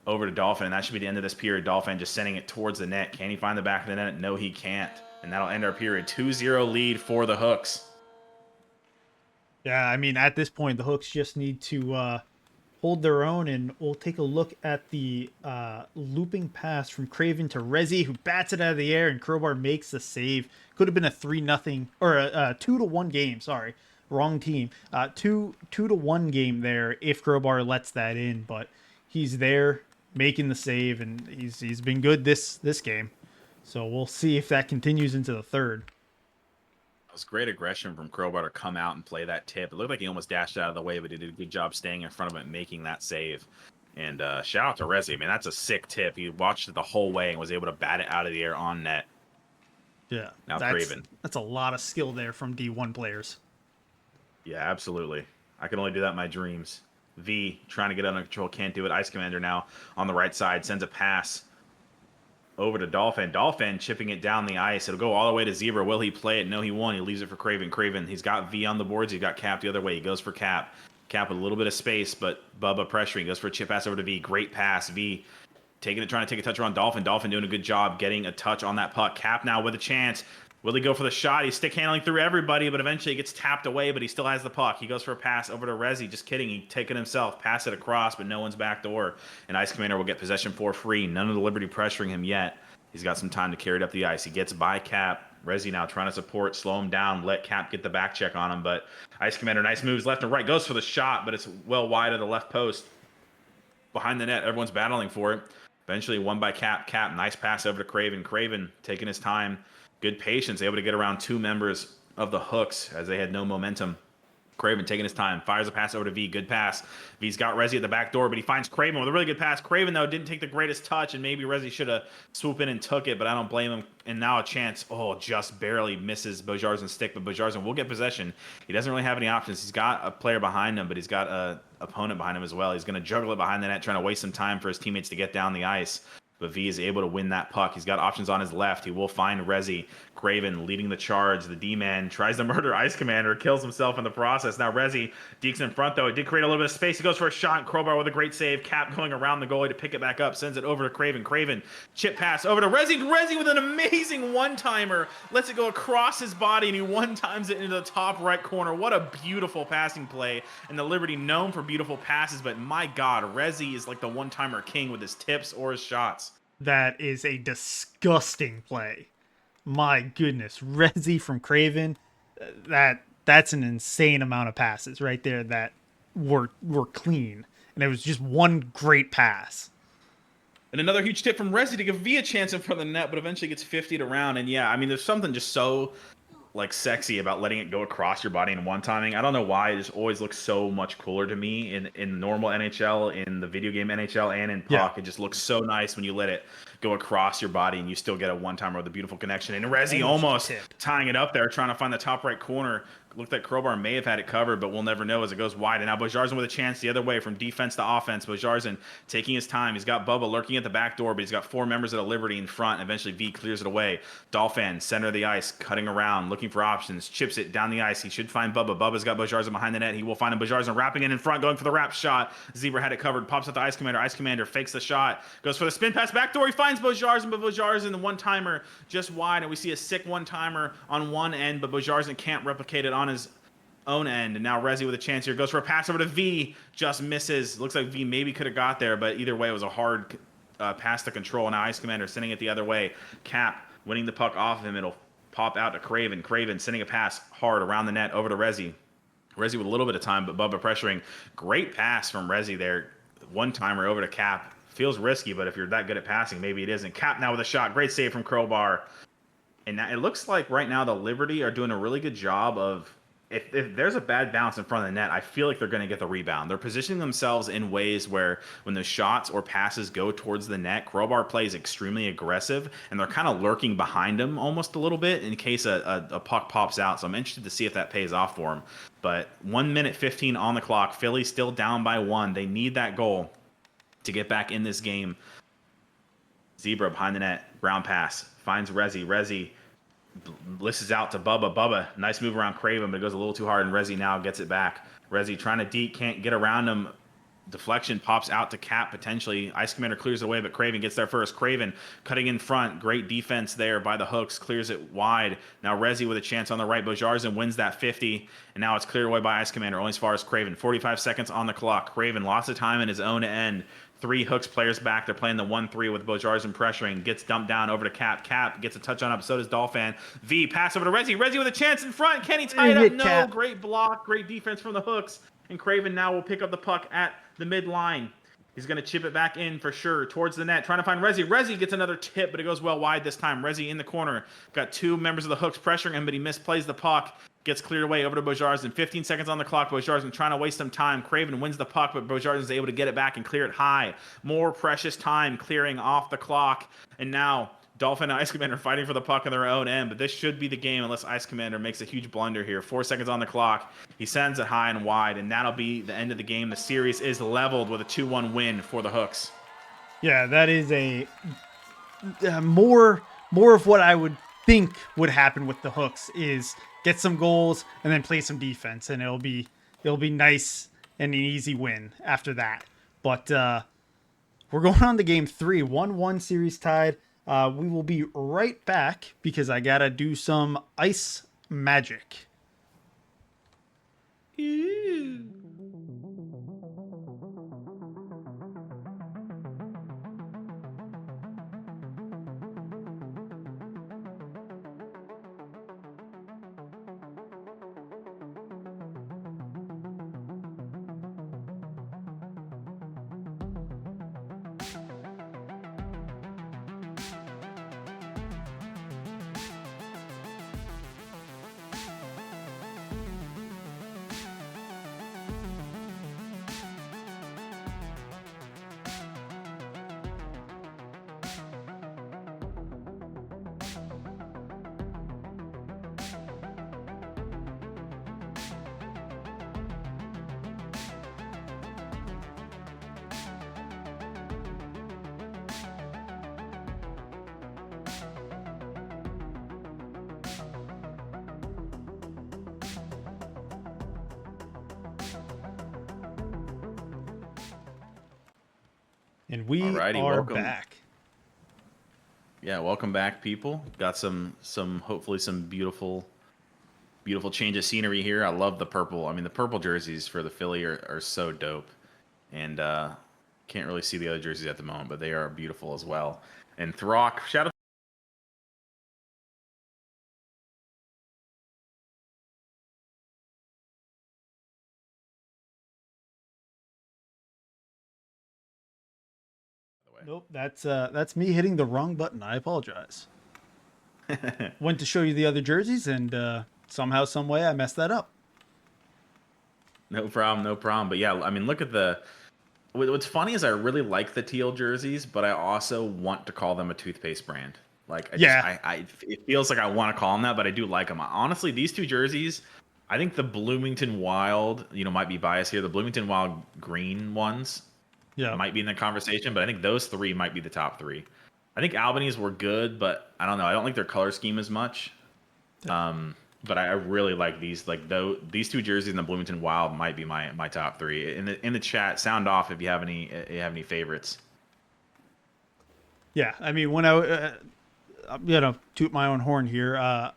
over to Dolphin, and that should be the end of this period. Dolphin just sending it towards the net. Can he find the back of the net? No, he can't. And that'll end our period. 2-0 lead for the Hooks. Yeah, I mean, at this point, the Hooks just need to hold their own, and we'll take a look at the looping pass from Craven to Rezi, who bats it out of the air, and Crowbar makes the save. Could have been a 3-0 or a 2-1 game. Sorry, wrong team. 2-1 game there if Crowbar lets that in, but he's there making the save, and he's been good this game. So we'll see if that continues into the third. It was great aggression from Crowbar to come out and play that tip. It looked like he almost dashed out of the way, but he did a good job staying in front of it and making that save. And shout out to Rezi. I mean, that's a sick tip. He watched it the whole way and was able to bat it out of the air on net. Yeah. Now Craven. That's a lot of skill there from D1 players. Yeah, absolutely. I can only do that in my dreams. V trying to get under control, can't do it. Ice Commander now on the right side sends a pass over to Dolphin. Dolphin chipping it down the ice. It'll go all the way to Zebra. Will he play it? No, he won't. He leaves it for Craven. Craven, he's got V on the boards. He's got Cap the other way. He goes for Cap. Cap with a little bit of space, but Bubba pressuring. Goes for a chip pass over to V. Great pass. V trying to take a touch around Dolphin. Dolphin doing a good job getting a touch on that puck. Cap now with a chance. Will he go for the shot? He's stick handling through everybody, but eventually he gets tapped away, but he still has the puck. He goes for a pass over to Rezi. Just kidding. He taken himself. Pass it across, but no one's back door. And Ice Commander will get possession for free. None of the Liberty pressuring him yet. He's got some time to carry it up the ice. He gets by Cap. Rezi now trying to support, slow him down, let Cap get the back check on him. But Ice Commander, nice moves left and right. Goes for the shot, but it's well wide of the left post. Behind the net, everyone's battling for it. Eventually won by Cap. Cap, nice pass over to Craven. Craven taking his time. Good patience, able to get around two members of the Hooks as they had no momentum. Craven taking his time, fires a pass over to V. Good pass. V's got Rezi at the back door, but he finds Craven with a really good pass. Craven, though, didn't take the greatest touch, and maybe Rezi should have swooped in and took it, but I don't blame him. And now a chance. Oh, just barely misses Bajarzen's stick, but Bajarzen will get possession. He doesn't really have any options. He's got a player behind him, but he's got an opponent behind him as well. He's going to juggle it behind the net, trying to waste some time for his teammates to get down the ice. But V is able to win that puck. He's got options on his left. He will find Rezi. Craven leading the charge. The D-man tries to murder Ice Commander, kills himself in the process. Now Rezi, Deke's in front though. It did create a little bit of space. He goes for a shot. Crowbar with a great save. Cap going around the goalie to pick it back up. Sends it over to Craven. Craven, chip pass over to Rezi. Rezi with an amazing one-timer. Lets it go across his body and he one-times it into the top right corner. What a beautiful passing play. And the Liberty known for beautiful passes, but my God, Rezi is like the one-timer king with his tips or his shots. That is a disgusting play. My goodness, Rezi from Craven, that's an insane amount of passes right there that were clean, and it was just one great pass. And another huge tip from Rezi to give V a chance in front of the net, but eventually gets 50'd around. And yeah, I mean, there's something just so like sexy about letting it go across your body in one timing. I don't know why, it just always looks so much cooler to me in normal NHL, in the video game NHL, and in puck. Yeah. It just looks so nice when you let it go across your body and you still get a one-timer with a beautiful connection. And Rezi almost tying it up there, trying to find the top right corner. Looked like Crowbar may have had it covered, but we'll never know as it goes wide. And now Bojarzin with a chance the other way from defense to offense. Bojarzin taking his time. He's got Bubba lurking at the back door, but he's got 4 members of the Liberty in front. Eventually V clears it away. Dolphin, center of the ice, cutting around, looking for options, chips it down the ice. He should find Bubba. Bubba's got Bojarzin behind the net. He will find him. Bojarzin wrapping in front, going for the wrap shot. Zebra had it covered, pops out the Ice Commander. Ice Commander fakes the shot, goes for the spin pass back door. He finds Bojarzin, but Bojarzin, the one-timer, just wide. And we see a sick one-timer on one end, but Bojarzin can't replicate it on his own end. And now Rezi with a chance here, goes for a pass over to V, just misses. Looks like V maybe could have got there, but either way it was a hard pass to control. Now Ice Commander sending it the other way. Cap winning the puck off of him. It'll pop out to Craven. Craven sending a pass hard around the net over to Rezi. Rezi with a little bit of time, but Bubba pressuring. Great pass from Rezi there. One-timer over to Cap. Feels risky, but if you're that good at passing, maybe it isn't. Cap now with a shot. Great save from Crowbar. And now it looks like right now the Liberty are doing a really good job of, if there's a bad bounce in front of the net, I feel like they're going to get the rebound. They're positioning themselves in ways where when the shots or passes go towards the net, Crowbar plays extremely aggressive, and they're kind of lurking behind him almost a little bit in case a puck pops out. So I'm interested to see if that pays off for him. But 1 minute 15 on the clock. Philly still down by 1. They need that goal to get back in this game. Zebra behind the net. Ground pass. Finds Rezi. Rezi lists out to Bubba. Bubba, nice move around Craven, but it goes a little too hard, and Rezi now gets it back. Rezi trying to deke, can't get around him. Deflection pops out to Cap potentially. Ice Commander clears it away, but Craven gets there first. Craven cutting in front. Great defense there by the hooks. Clears it wide. Now Rezi with a chance on the right. Bojarzin wins that 50, and now it's cleared away by Ice Commander, only as far as Craven. 45 seconds on the clock. Craven lots of time in his own end. 3 hooks players back. They're playing the 1-3 with Bojarzin pressuring. Gets dumped down over to Cap. Cap gets a touch on up. So does Dolphin. V pass over to Rezi. Rezi with a chance in front. Can he tie it up? No. Cap. Great block. Great defense from the hooks. And Craven now will pick up the puck at the mid-line. He's going to chip it back in for sure towards the net. Trying to find Rezi. Rezi gets another tip, but it goes well wide this time. Rezi in the corner. Got 2 members of the hooks pressuring him, but he misplays the puck. Gets cleared away over to Bojarzin. 15 seconds on the clock. Bojarzin trying to waste some time. Craven wins the puck, but Bojarzin is able to get it back and clear it high. More precious time clearing off the clock. And now Dolphin and Ice Commander fighting for the puck on their own end, but this should be the game unless Ice Commander makes a huge blunder here. 4 seconds on the clock. He sends it high and wide, and that'll be the end of the game. The series is leveled with a 2-1 win for the Hooks. Yeah, that is a more of what I would think would happen with the Hooks is get some goals and then play some defense, and it'll be nice and an easy win after that. But we're going on to game 3, 1-1 series tied. We will be right back because I gotta do some ice magic. And we Alrighty, are welcome. back. Yeah, welcome back, people. Got some hopefully some beautiful change of scenery here. I love the purple. I mean, the purple jerseys for the Philly are so dope, and can't really see the other jerseys at the moment, but they are beautiful as well. And Throck, shout out. Nope, that's me hitting the wrong button. I apologize. Went to show you the other jerseys, and somehow, some way, I messed that up. No problem, no problem. But yeah, I mean, look at the. What's funny is I really like the teal jerseys, but I also want to call them a toothpaste brand. Like, it feels like I want to call them that, but I do like them. Honestly, these two jerseys, I think the Bloomington Wild, might be biased here. The Bloomington Wild green ones Yeah, might be in the conversation, but I think those three might be the top three. I think Albany's were good, but I don't know. I don't like their color scheme as much. But I really like these. Like these two jerseys in the Bloomington Wild might be my top three. In the chat, sound off if you have any favorites. yeah. I mean, when I'm gonna toot my own horn here.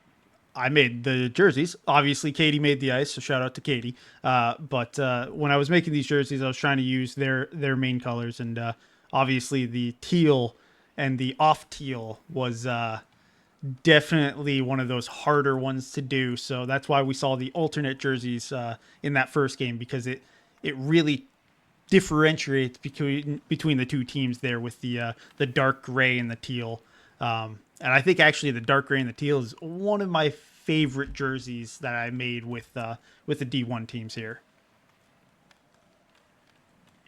I made the jerseys. Obviously, Katie made the ice, so shout out to Katie. But when I was making these jerseys, I was trying to use their main colors, and obviously the teal and the off teal was definitely one of those harder ones to do. So that's why we saw the alternate jerseys in that first game, because it really differentiates between the two teams there with the dark gray and the teal. And I think actually the dark gray and the teal is one of my favorite jerseys that I made with the D1 teams here.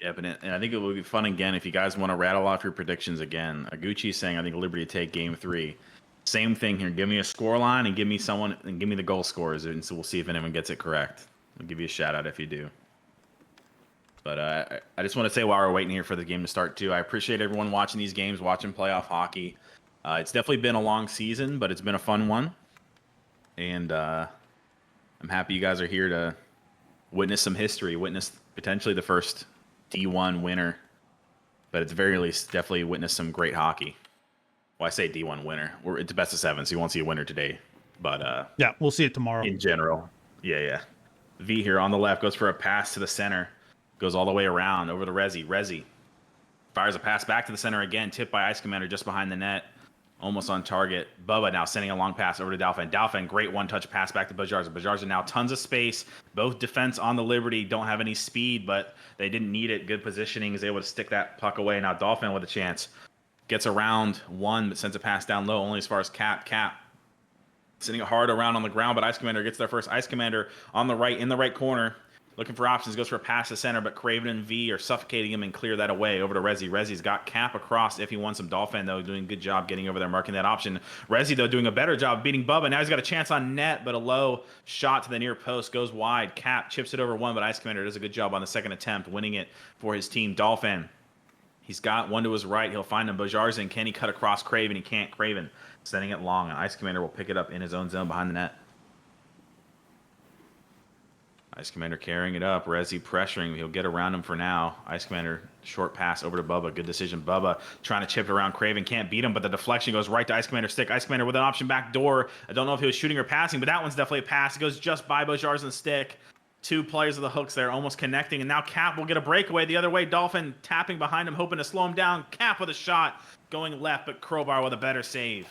Yeah, and I think it will be fun again if you guys want to rattle off your predictions again. Aguchi's saying I think Liberty take game 3. Same thing here. Give me a score line and give me the goal scorers, and so we'll see if anyone gets it correct. I'll give you a shout out if you do. But I just want to say while we're waiting here for the game to start too, I appreciate everyone watching these games, watching playoff hockey. It's definitely been a long season, but it's been a fun one. And I'm happy you guys are here to witness some history, witness potentially the first D1 winner, but at the very least, definitely witness some great hockey. Well, I say D1 winner. It's best of 7, so you won't see a winner today. But yeah, we'll see it tomorrow. In general, yeah. V here on the left goes for a pass to the center, goes all the way around over to Resi. Resi fires a pass back to the center again, tipped by Ice Commander just behind the net. Almost on target. Bubba now sending a long pass over to Dalphin. Dalphin, great one-touch pass back to Bajarza. Bajarza now tons of space. Both defense on the Liberty don't have any speed, but they didn't need it. Good positioning. Is able to stick that puck away. Now Dolphin with a chance. Gets around one, but sends a pass down low, only as far as Cap. Cap sending it hard around on the ground, but Ice Commander gets there first. Ice Commander on the right, in the right corner. Looking for options, goes for a pass to center, but Craven and V are suffocating him and clear that away over to Resi. Resi's got Cap across if he wants some. Dolphin, though, doing a good job getting over there, marking that option. Resi, though, doing a better job beating Bubba. Now he's got a chance on net, but a low shot to the near post goes wide. Cap chips it over one, but Ice Commander does a good job on the second attempt, winning it for his team. Dolphin, he's got one to his right. He'll find him. Bajarza, can he cut across Craven? He can't. Craven sending it long, and Ice Commander will pick it up in his own zone behind the net. Ice Commander carrying it up. Resi pressuring. He'll get around him for now. Ice Commander, short pass over to Bubba. Good decision. Bubba trying to chip it around Craven. Can't beat him, but the deflection goes right to Ice Commander stick. Ice Commander with an option back door. I don't know if he was shooting or passing, but that one's definitely a pass. It goes just by Bajarza's stick. Two players of the hooks there almost connecting, and now Cap will get a breakaway the other way. Dolphin tapping behind him, hoping to slow him down. Cap with a shot going left, but Crowbar with a better save.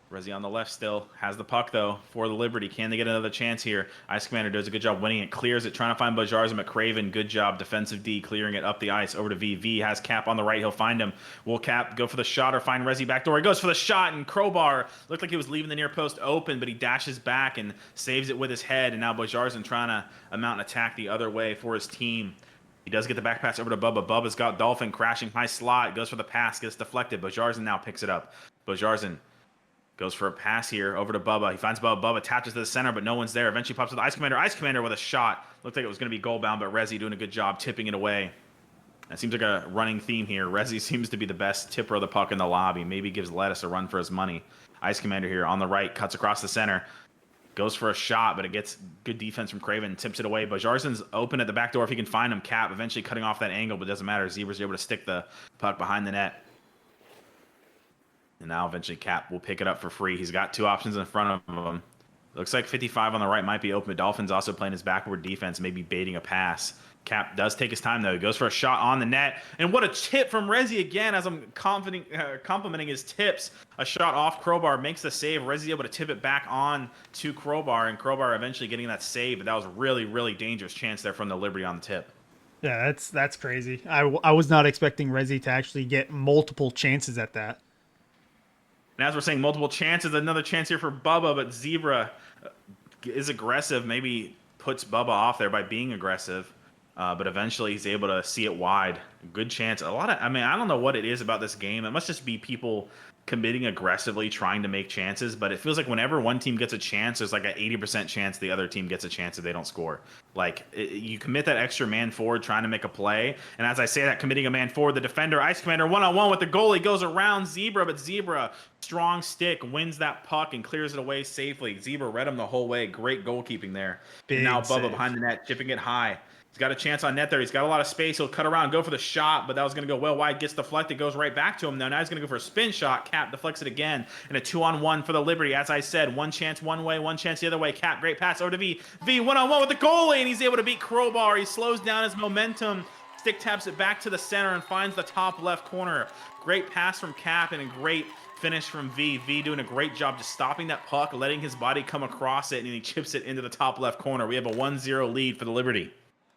Resi on the left still has the puck, though, for the Liberty. Can they get another chance here? Ice Commander does a good job winning it, clears it, trying to find Bajarza. McCraven, good job, defensive D, clearing it up the ice over to V. V has Cap on the right. He'll find him. Will Cap go for the shot or find Resi back door? He goes for the shot, and Crowbar looked like he was leaving the near post open, but he dashes back and saves it with his head. And now Bajarza trying to mount an attack the other way for his team. He does get the back pass over to Bubba. Bubba's got Dolphin crashing high slot. Goes for the pass, gets deflected. Bajarza now picks it up. Bajarza goes for a pass here over to Bubba. He finds Bubba. Bubba taps to the center, but no one's there. Eventually pops to the Ice Commander. Ice Commander with a shot. Looked like it was going to be goal bound, but Resi doing a good job tipping it away. That seems like a running theme here. Resi seems to be the best tipper of the puck in the lobby. Maybe gives Lettuce a run for his money. Ice Commander here on the right, cuts across the center. Goes for a shot, but it gets good defense from Craven. Tips it away. Bajarzin's open at the back door if he can find him. Cap eventually cutting off that angle, but it doesn't matter. Zebra's able to stick the puck behind the net. And now eventually Cap will pick it up for free. He's got 2 options in front of him. Looks like 55 on the right might be open, but Dolphin's also playing his backward defense, maybe baiting a pass. Cap does take his time, though. He goes for a shot on the net. And what a tip from Rezi again, as I'm complimenting his tips. A shot off Crowbar makes the save. Rezi able to tip it back on to Crowbar, and Crowbar eventually getting that save. But that was a really, really dangerous chance there from the Liberty on the tip. Yeah, that's crazy. I was not expecting Rezi to actually get multiple chances at that. And as we're saying, multiple chances, another chance here for Bubba, but Zebra is aggressive, maybe puts Bubba off there by being aggressive. But eventually he's able to see it wide. Good chance. I don't know what it is about this game. It must just be people committing aggressively, trying to make chances. But it feels like whenever one team gets a chance, there's like an 80% chance the other team gets a chance if they don't score. You commit that extra man forward trying to make a play. And as I say that, committing a man forward, the defender, Ice Commander, one-on-one with the goalie, goes around Zebra. But Zebra, strong stick, wins that puck and clears it away safely. Zebra read him the whole way. Great goalkeeping there. And now Bubba save behind the net, chipping it high. He's got a chance on net there. He's got a lot of space. He'll cut around, go for the shot, but that was going to go well wide. Gets deflected, goes right back to him. Now he's going to go for a spin shot. Cap deflects it again. And a 2-on-1 for the Liberty. As I said, one chance one way, one chance the other way. Cap, great pass over to V. V, one-on-one with the goalie, and he's able to beat Crowbar. He slows down his momentum. Stick taps it back to the center and finds the top left corner. Great pass from Cap and a great finish from V. V doing a great job just stopping that puck, letting his body come across it, and he chips it into the top left corner. We have a 1-0 lead for the Liberty.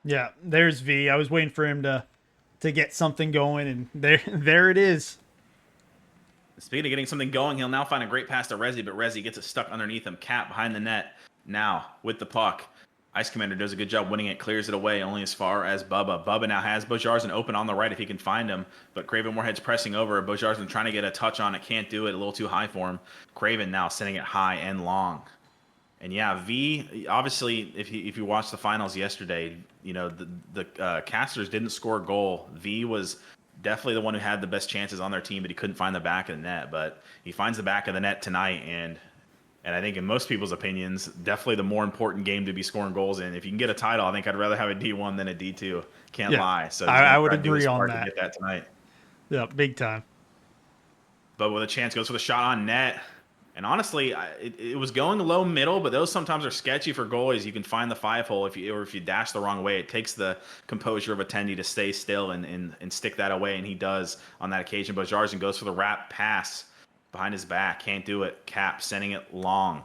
Yeah, there's V. I was waiting for him to get something going, and there it is. Speaking of getting something going, he'll now find a great pass to Rezi, but Rezi gets it stuck underneath him. Cap behind the net now with the puck. Ice Commander does a good job winning it, clears it away only as far as Bubba. Bubba now has Bajardzin open on the right if he can find him, but Craven Moorhead's pressing over. Bajardzin trying to get a touch on it, can't do it, a little too high for him. Craven now sending it high and long. And yeah, V, obviously, if you watched the finals yesterday, the casters didn't score a goal. V was definitely the one who had the best chances on their team, but he couldn't find the back of the net. But he finds the back of the net tonight, and I think in most people's opinions, definitely the more important game to be scoring goals in. If you can get a title, I think I'd rather have a D1 than a D2. Can't lie. So I would agree on that. To get that tonight. Yeah, big time. But with a chance, goes for the shot on net. And honestly, it was going low middle, but those sometimes are sketchy for goalies. You can find the 5-hole if you dash the wrong way. It takes the composure of a tendy to stay still and stick that away, and he does on that occasion. But Bajardzin goes for the wrap pass behind his back. Can't do it. Cap sending it long.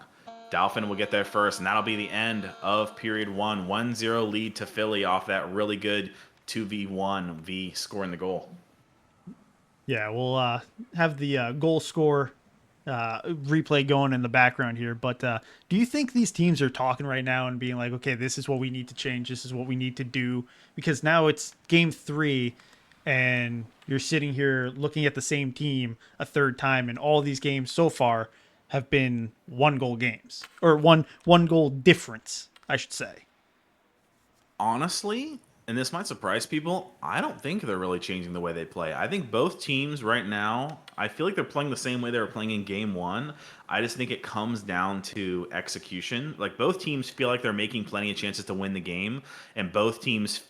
Dolphin will get there first, and that'll be the end of period 1. 1-0 lead to Philly off that really good 2v1. V scoring the goal. Yeah, we'll have the goal score replay going in the background here, but do you think these teams are talking right now and being like, okay, this is what we need to change, this is what we need to do, because now it's game 3 and you're sitting here looking at the same team a third time, and all these games so far have been 1-goal games, or one goal difference, I should say. Honestly, and this might surprise people, I don't think they're really changing the way they play. I think both teams right now, I feel like they're playing the same way they were playing in game 1. I just think it comes down to execution. Like, both teams feel like they're making plenty of chances to win the game, and both teams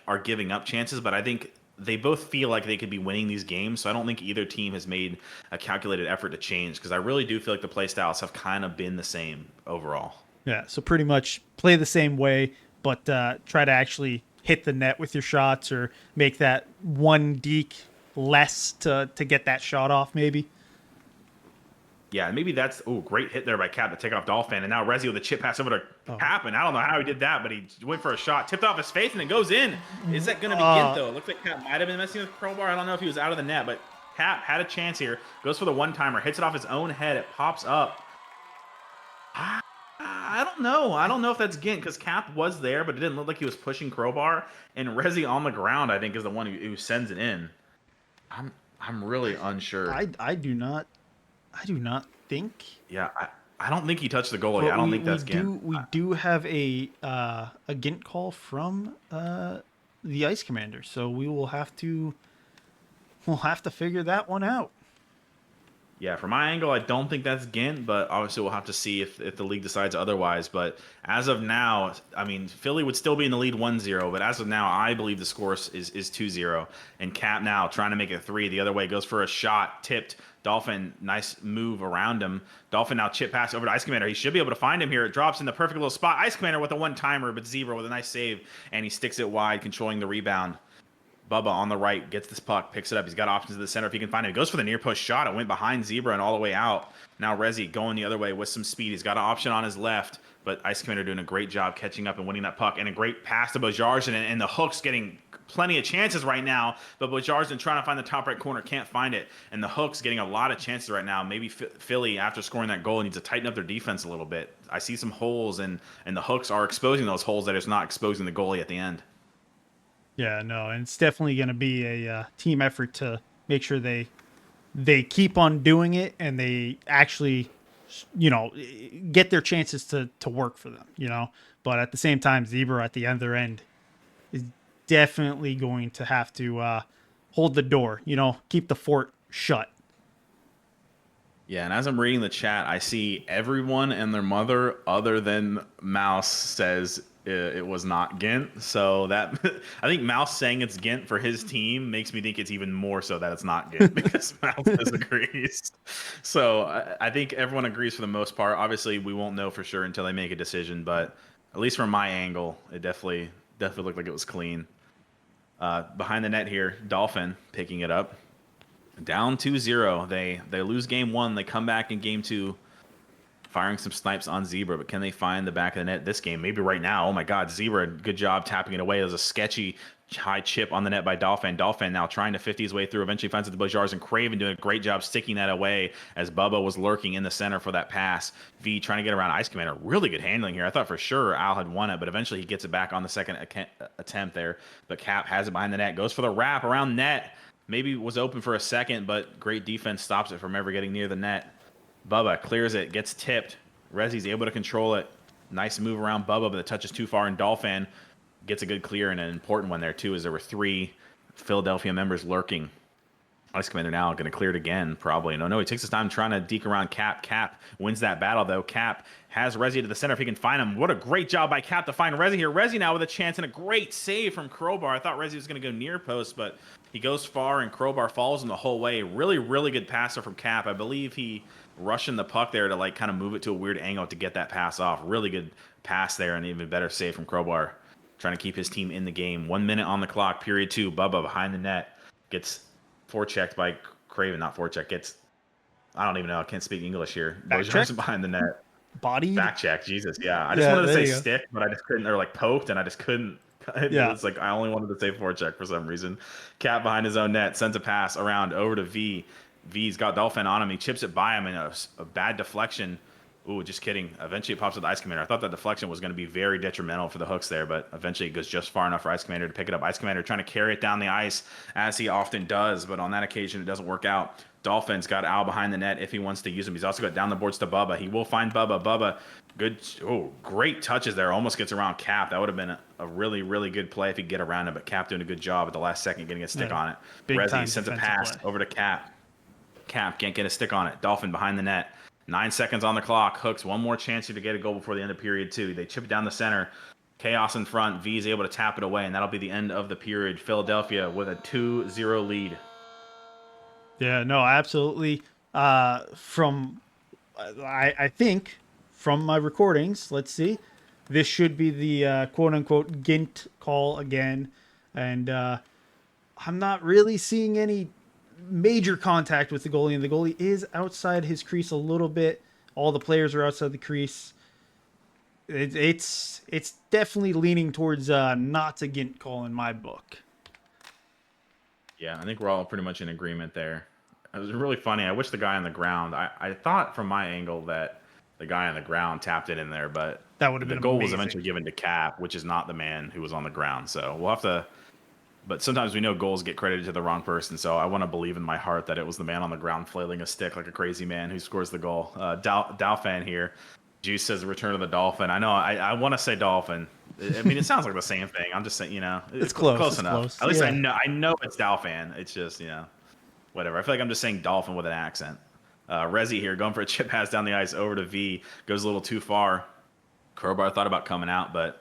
are giving up chances, but I think they both feel like they could be winning these games, so I don't think either team has made a calculated effort to change, because I really do feel like the play styles have kind of been the same overall. Yeah, so pretty much play the same way, but try to actually hit the net with your shots, or make that one deke less to get that shot off, maybe. Yeah, maybe that's great hit there by Cap to take off Dolphin, and now Rezi with a chip pass over to Cap, and I don't know how he did that, but he went for a shot, tipped off his face, and it goes in. Is that going to be in, though? It looks like Cap might have been messing with Crowbar. I don't know if he was out of the net, but Cap had a chance here, goes for the one-timer, hits it off his own head, it pops up. I don't know. I don't know if that's Gint, because Cap was there, but it didn't look like he was pushing Crowbar. And Rezi on the ground, I think, is the one who sends it in. I'm really unsure. I do not think. Yeah, I don't think he touched the goalie. I don't think that's Gint. We do have a Gint call from the Ice Commander, so we'll have to figure that one out. Yeah, from my angle, I don't think that's Gint, but obviously we'll have to see if the league decides otherwise. But as of now, I mean, Philly would still be in the lead 1-0, but as of now, I believe the score is 2-0. And Cap now trying to make it 3 the other way, goes for a shot, tipped. Dolphin, nice move around him. Dolphin now chip pass over to Ice Commander. He should be able to find him here. It drops in the perfect little spot. Ice Commander with a one-timer, but Zebra with a nice save, and he sticks it wide, controlling the rebound. Bubba on the right gets this puck, picks it up. He's got options to the center if he can find it. He goes for the near push shot. It went behind Zebra and all the way out. Now Rezi going the other way with some speed. He's got an option on his left, but Ice Commander doing a great job catching up and winning that puck. And a great pass to Bojarjan, and the Hook's getting plenty of chances right now, but Bojarjan trying to find the top right corner, can't find it. And the Hook's getting a lot of chances right now. Maybe Philly, after scoring that goal, needs to tighten up their defense a little bit. I see some holes, and the Hooks are exposing those holes that is not exposing the goalie at the end. Yeah, no, and it's definitely going to be a team effort to make sure they keep on doing it and they actually, get their chances to work for them, But at the same time, Zebra at the other end is definitely going to have to hold the door, keep the fort shut. Yeah, and as I'm reading the chat, I see everyone and their mother other than Mouse says it was not Gint. So that I think Mouse saying it's Gint for his team makes me think it's even more so that it's not Gint because Mouse disagrees. So I think everyone agrees for the most part. Obviously, we won't know for sure until they make a decision, but at least from my angle, it definitely looked like it was clean. Behind the net here, Dolphin picking it up. Down 2-0. They lose game 1. They come back in game 2, firing some snipes on Zebra. But can they find the back of the net this game? Maybe right now. Oh my God, Zebra, good job tapping it away. There's a sketchy high chip on the net by Dolphin. Dolphin now trying to 50 his way through. Eventually finds it to Bojars, and Craven doing a great job sticking that away as Bubba was lurking in the center for that pass. V trying to get around Ice Commander. Really good handling here. I thought for sure Al had won it, but eventually he gets it back on the second attempt there. But Cap has it behind the net. Goes for the wrap around net. Maybe was open for a second, but great defense stops it from ever getting near the net. Bubba clears it, gets tipped. Rezi's able to control it. Nice move around Bubba, but the touch is too far, and Dolphin gets a good clear, and an important one there, too, as there were 3 Philadelphia members lurking. Ice Commander now going to clear it again, probably. No, he takes his time trying to deke around Cap. Cap wins that battle, though. Cap has Rezi to the center if he can find him. What a great job by Cap to find Rezi here. Rezi now with a chance and a great save from Crowbar. I thought Rezi was going to go near post, but he goes far, and Crowbar follows him the whole way. Really, really good passer from Cap. I believe he rushing the puck there to kind of move it to a weird angle to get that pass off. Really good pass there, and even better save from Crowbar. Trying to keep his team in the game. 1 minute on the clock, period 2. Bubba behind the net gets forechecked by Craven. Not forecheck. Gets, I don't even know. I can't speak English here. Bojar's behind the net. Body back check. Jesus, yeah. I just wanted to say stick, but I just couldn't. Or poked, and I just couldn't. Yeah. It's I only wanted to say forecheck for some reason. Cap behind his own net sends a pass around over to V. V's got Dolphin on him. He chips it by him in a bad deflection. Ooh, just kidding. Eventually it pops with Ice Commander. I thought that deflection was going to be very detrimental for the Hooks there, but eventually it goes just far enough for Ice Commander to pick it up. Ice Commander trying to carry it down the ice, as he often does, but on that occasion it doesn't work out. Dolphin's got Al behind the net if he wants to use him. He's also got down the boards to Bubba. He will find Bubba. Bubba, great touches there. Almost gets around Cap. That would have been a really, really good play if he could get around him, but Cap doing a good job at the last second getting a stick on it. Rezi sends a pass over to Cap. Cap can't get a stick on it. Dolphin behind the net. 9 seconds on the clock. Hooks, one more chance here to get a goal before the end of period 2. They chip it down the center. Chaos in front. V is able to tap it away, and that'll be the end of the period. Philadelphia with a 2-0 lead. Yeah, no, absolutely. I think from my recordings, let's see, this should be the quote-unquote Gint call again, and I'm not really seeing any major contact with the goalie, and the goalie is outside his crease a little bit. All the players are outside the crease. It's definitely leaning towards not a Gint call in my book. Yeah, I think we're all pretty much in agreement there. It was really funny. I wish the guy on the ground. I thought from my angle that the guy on the ground tapped it in there, but that would have been the goal amazing. was eventually given to Cap, which is not the man who was on the ground. So we'll have to. But sometimes we know goals get credited to the wrong person, so I want to believe in my heart that it was the man on the ground flailing a stick like a crazy man who scores the goal. Dolphin here. Juice says the return of the Dolphin. I know. I want to say Dolphin. I mean, it sounds like the same thing. I'm just saying, it's close. Close it's enough. Close. At least yeah. I know it's Dolphin. It's just, whatever. I feel like I'm just saying Dolphin with an accent. Rezi here going for a chip pass down the ice over to V. Goes a little too far. Crowbar thought about coming out, but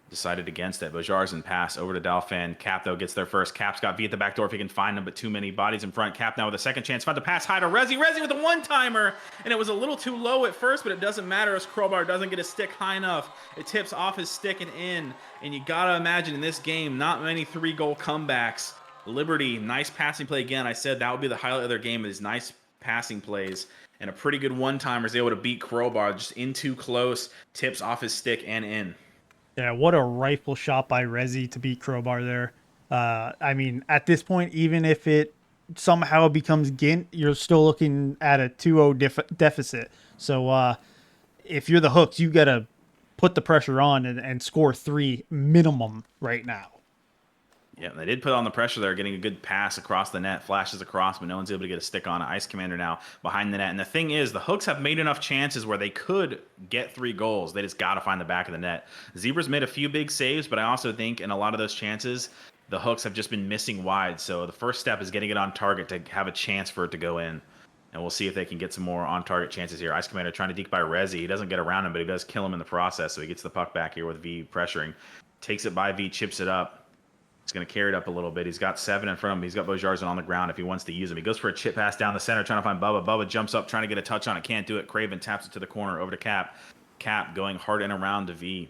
decided against it. Bojar's pass over to Dalfan. Cap, though, gets there first. Cap's got V at the back door if he can find him, but too many bodies in front. Cap now with a second chance. Found the pass high to Rezi. Rezi with a one-timer, and it was a little too low at first, but it doesn't matter as Crowbar doesn't get his stick high enough. It tips off his stick and in, and you got to imagine in this game, not many 3-goal comebacks. Liberty, nice passing play again. I said that would be the highlight of their game, is nice passing plays. And a pretty good one-timer is able to beat Crowbar just in too close, tips off his stick and in. Yeah, what a rifle shot by Rezi to beat Crowbar there. I mean, at this point, even if it somehow becomes Gint, you're still looking at a 2-0 deficit. So if you're the Hooks, you got to put the pressure on and score 3 minimum right now. Yeah, they did put on the pressure there, getting a good pass across the net, flashes across, but no one's able to get a stick on it. Ice Commander now behind the net. And the thing is, the Hooks have made enough chances where they could get 3 goals. They just got to find the back of the net. Zebras made a few big saves, but I also think in a lot of those chances, the Hooks have just been missing wide. So the first step is getting it on target to have a chance for it to go in. And we'll see if they can get some more on-target chances here. Ice Commander trying to deke by Rezi. He doesn't get around him, but he does kill him in the process. So he gets the puck back here with V pressuring. Takes it by V, chips it up. He's going to carry it up a little bit. He's got 7 in front of him. He's got Bojarzin on the ground if he wants to use him. He goes for a chip pass down the center, trying to find Bubba. Bubba jumps up, trying to get a touch on it. Can't do it. Craven taps it to the corner, over to Cap. Cap going hard and around to V.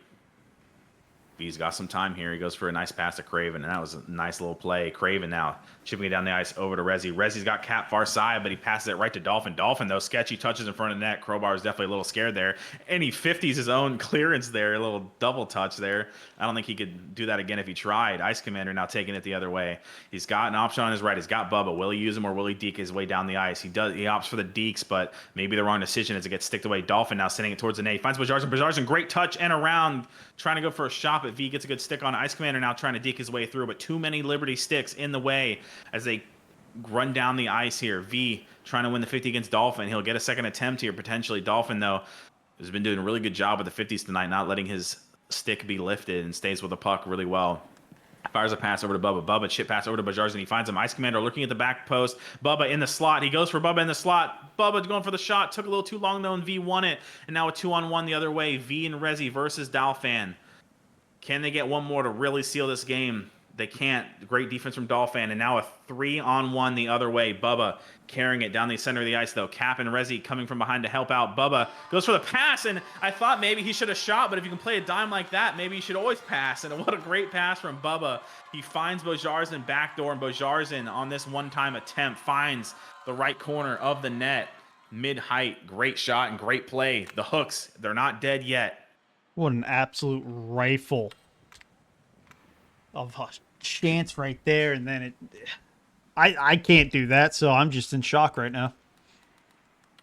V's got some time here. He goes for a nice pass to Craven, and that was a nice little play. Craven now chipping it down the ice over to Rezi. Rezi's got Cap far side, but he passes it right to Dolphin. Dolphin, though, sketchy touches in front of the net. Crowbar is definitely a little scared there, and he 50s his own clearance there, a little double touch there. I don't think he could do that again if he tried. Ice Commander now taking it the other way. He's got an option on his right. He's got Bubba. Will he use him or will he deke his way down the ice? He opts for the dekes, but maybe the wrong decision as it gets sticked away. Dolphin now sending it towards the net. He finds Bojarzin. Bojarzin, great touch and around, trying to go for a shot, but V gets a good stick on Ice Commander now trying to deke his way through, but too many Liberty sticks in the way as they run down the ice here. V trying to win the 50 against Dolphin. He'll get a second attempt here, potentially. Dolphin, though, has been doing a really good job with the 50s tonight, not letting his stick be lifted, and stays with the puck really well. Fires a pass over to Bubba. Bubba chip pass over to Bojarzin. He finds him. Ice Commander looking at the back post. Bubba in the slot. He goes for Bubba in the slot. Bubba going for the shot. Took a little too long, though, and V won it. And now a 2-on-1 the other way. V and Rezi versus Dalfan. Can they get one more to really seal this game? They can't. Great defense from Dolphin. And now a 3-on-1 the other way. Bubba carrying it down the center of the ice, though. Cap and Rezi coming from behind to help out. Bubba goes for the pass, and I thought maybe he should have shot, but if you can play a dime like that, maybe you should always pass. And what a great pass from Bubba. He finds Bojarzin backdoor, and Bojarzin on this one-time attempt finds the right corner of the net. Mid-height. Great shot and great play. The Hooks, they're not dead yet. What an absolute rifle of a chance right there, and then I can't do that, so I'm just in shock right now.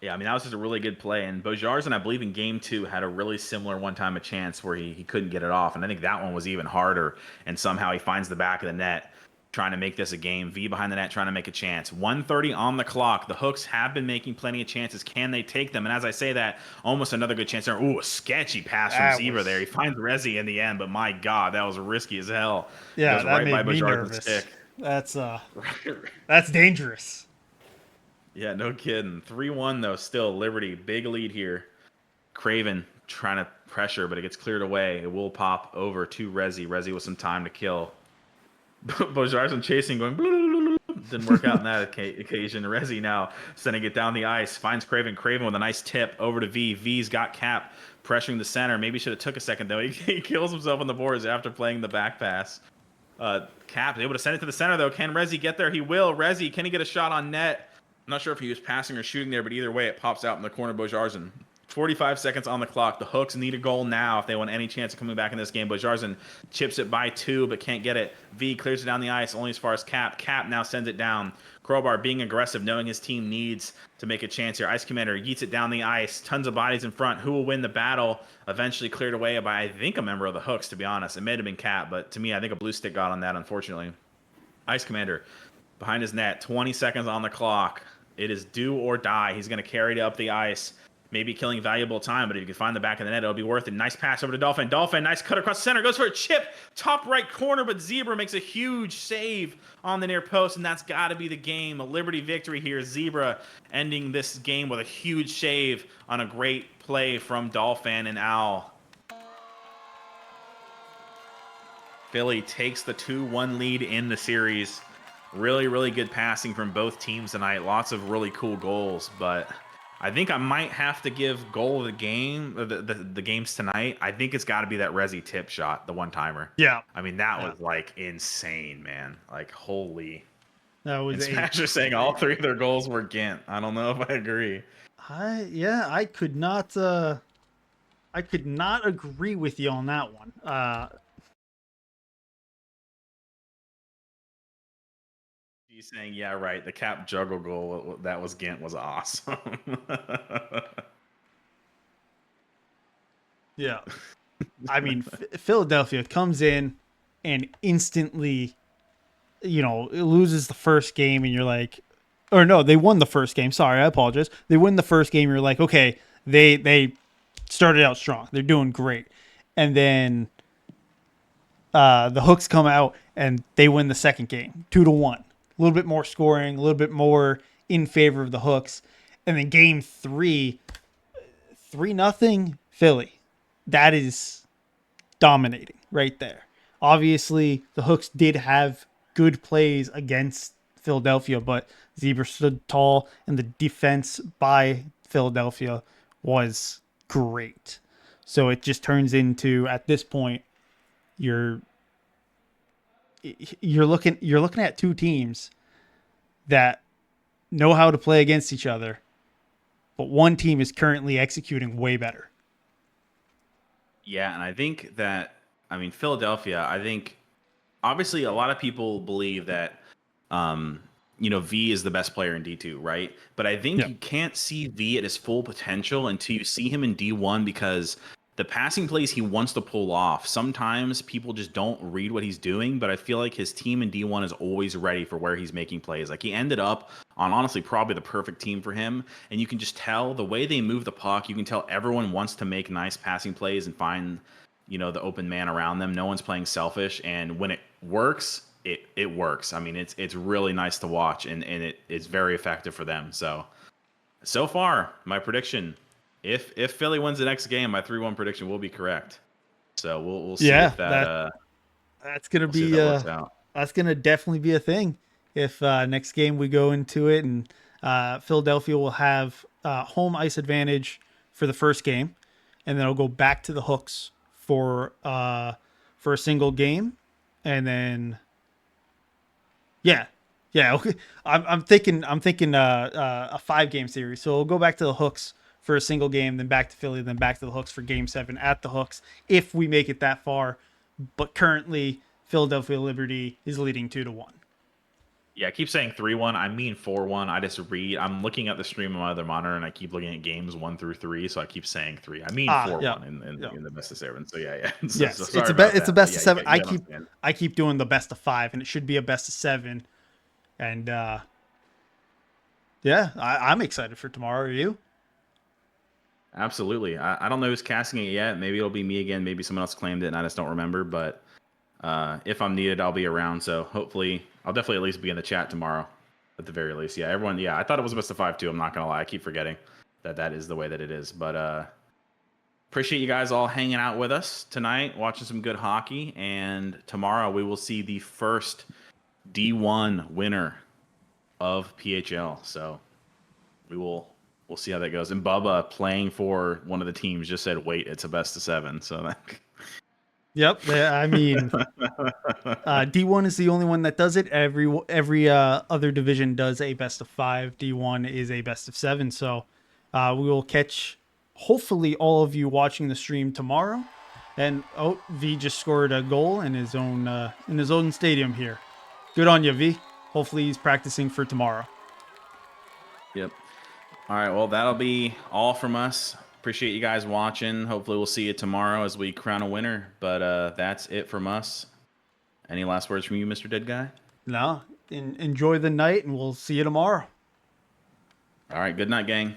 Yeah, I mean, that was just a really good play. And Bojarzin, I believe in game 2, had a really similar one-time a chance where he couldn't get it off. And I think that one was even harder. And somehow he finds the back of the net, trying to make this a game. V behind the net trying to make a chance. 1:30 on the clock. The Hooks have been making plenty of chances. Can they take them? And as I say that, almost another good chance there. Ooh, a sketchy pass from Zebra there. He finds Rezi in the end, but my God, that was risky as hell. Yeah, that made me nervous. Stick. That's dangerous. Yeah, no kidding. 3-1, though, still. Liberty, big lead here. Craven trying to pressure, but it gets cleared away. It will pop over to Rezi. Rezi with some time to kill. Bojarzin chasing, going, didn't work out in that occasion. Rezi now sending it down the ice. Finds Craven. Craven with a nice tip over to V. V's got Cap pressuring the center. Maybe should have took a second, though. He kills himself on the boards after playing the back pass. Cap able to send it to the center, though. Can Rezi get there? He will. Rezi, can he get a shot on net? I'm not sure if he was passing or shooting there, but either way, it pops out in the corner of Bojarzin. 45 seconds on the clock. The Hooks need a goal now if they want any chance of coming back in this game. Bojarzin chips it by 2, but can't get it. V clears it down the ice, only as far as Cap. Cap now sends it down. Crowbar being aggressive, knowing his team needs to make a chance here. Ice Commander yeets it down the ice. Tons of bodies in front. Who will win the battle? Eventually cleared away by, I think, a member of the Hooks, to be honest. It may have been Cap, but to me, I think a blue stick got on that, unfortunately. Ice Commander behind his net. 20 seconds on the clock. It is do or die. He's going to carry it up the ice. maybe killing valuable time, but if you can find the back of the net, it'll be worth it. Nice pass over to Dolphin. Dolphin, nice cut across the center. Goes for a chip. Top right corner, but Zebra makes a huge save on the near post, and that's got to be the game. A Liberty victory here. Zebra ending this game with a huge save on a great play from Dolphin and Al. Philly takes the 2-1 lead in the series. Really, really good passing from both teams tonight. Lots of really cool goals, but I think I might have to give goal of the game, the games tonight. I think it's got to be that Resi tip shot, the one-timer. Yeah. I mean, that was like insane, man. Like, holy. That was and Smasher saying all 3 of their goals were Ghent. I don't know if I agree. I could not agree with you on that one. He's saying, yeah, right. The cap juggle goal that was Ghent was awesome. Yeah. I mean, Philadelphia comes in and instantly, it loses the first game, and you're like, or no, they won the first game. Sorry, I apologize. They win the first game. You're like, okay, they started out strong. They're doing great. And then the Hooks come out and they win the second game, 2-1. A little bit more scoring, a little bit more in favor of the Hooks. And then game 3, 3-0 Philly. That is dominating right there. Obviously, the Hooks did have good plays against Philadelphia, but Zebra stood tall, and the defense by Philadelphia was great. So it just turns into, at this point, you're looking at 2 teams that know how to play against each other, but one team is currently executing way better. Yeah, and I think that, Philadelphia, I think, obviously a lot of people believe that, V is the best player in D2, right? But I think you can't see V at his full potential until you see him in D1, because the passing plays he wants to pull off, sometimes people just don't read what he's doing, but I feel like his team in D1 is always ready for where he's making plays. Like, he ended up on, honestly, probably the perfect team for him, and you can just tell the way they move the puck, you can tell everyone wants to make nice passing plays and find, the open man around them. No one's playing selfish, and when it works, it works. I mean, it's really nice to watch, and it's very effective for them. So far, my prediction, if Philly wins the next game, my 3-1 prediction will be correct. So we'll see if that's gonna be that's gonna definitely be a thing. If next game we go into it, and Philadelphia will have home ice advantage for the first game, and then it'll go back to the Hooks for a single game, and then okay. I'm thinking a 5-game series, so we'll go back to the Hooks for a single game, then back to Philly, then back to the Hooks for game 7 at the Hooks, if we make it that far. But currently, Philadelphia Liberty is leading 2-1. Yeah, I keep saying 3-1. I mean 4-1. I just read. I'm looking at the stream on my other monitor, and I keep looking at games 1 through 3, so I keep saying 3. I mean 4-1 in the best of 7. So yeah. Yes, so it's a best of 7. I keep doing the best of 5, and it should be a best of 7. And I'm excited for tomorrow. Are you? Absolutely. I don't know who's casting it yet. Maybe it'll be me again. Maybe someone else claimed it and I just don't remember. But if I'm needed, I'll be around. So hopefully, I'll definitely at least be in the chat tomorrow at the very least. Yeah, everyone. Yeah, I thought it was a best of 5 too. I'm not going to lie. I keep forgetting that is the way that it is. But appreciate you guys all hanging out with us tonight, watching some good hockey. And tomorrow we will see the first D1 winner of PHL. So we'll see how that goes. And Bubba, playing for one of the teams, just said, "Wait, it's a best of 7." So Yep. I mean, D1 is the only one that does it. Every other division does a best of 5. D1 is a best of 7. So we will catch, hopefully, all of you watching the stream tomorrow. And V just scored a goal in his own stadium here. Good on you, V. Hopefully he's practicing for tomorrow. Yep. All right, well, that'll be all from us. Appreciate you guys watching. Hopefully we'll see you tomorrow as we crown a winner. But that's it from us. Any last words from you, Mr. Dead Guy? No. Enjoy the night, and we'll see you tomorrow. All right, good night, gang.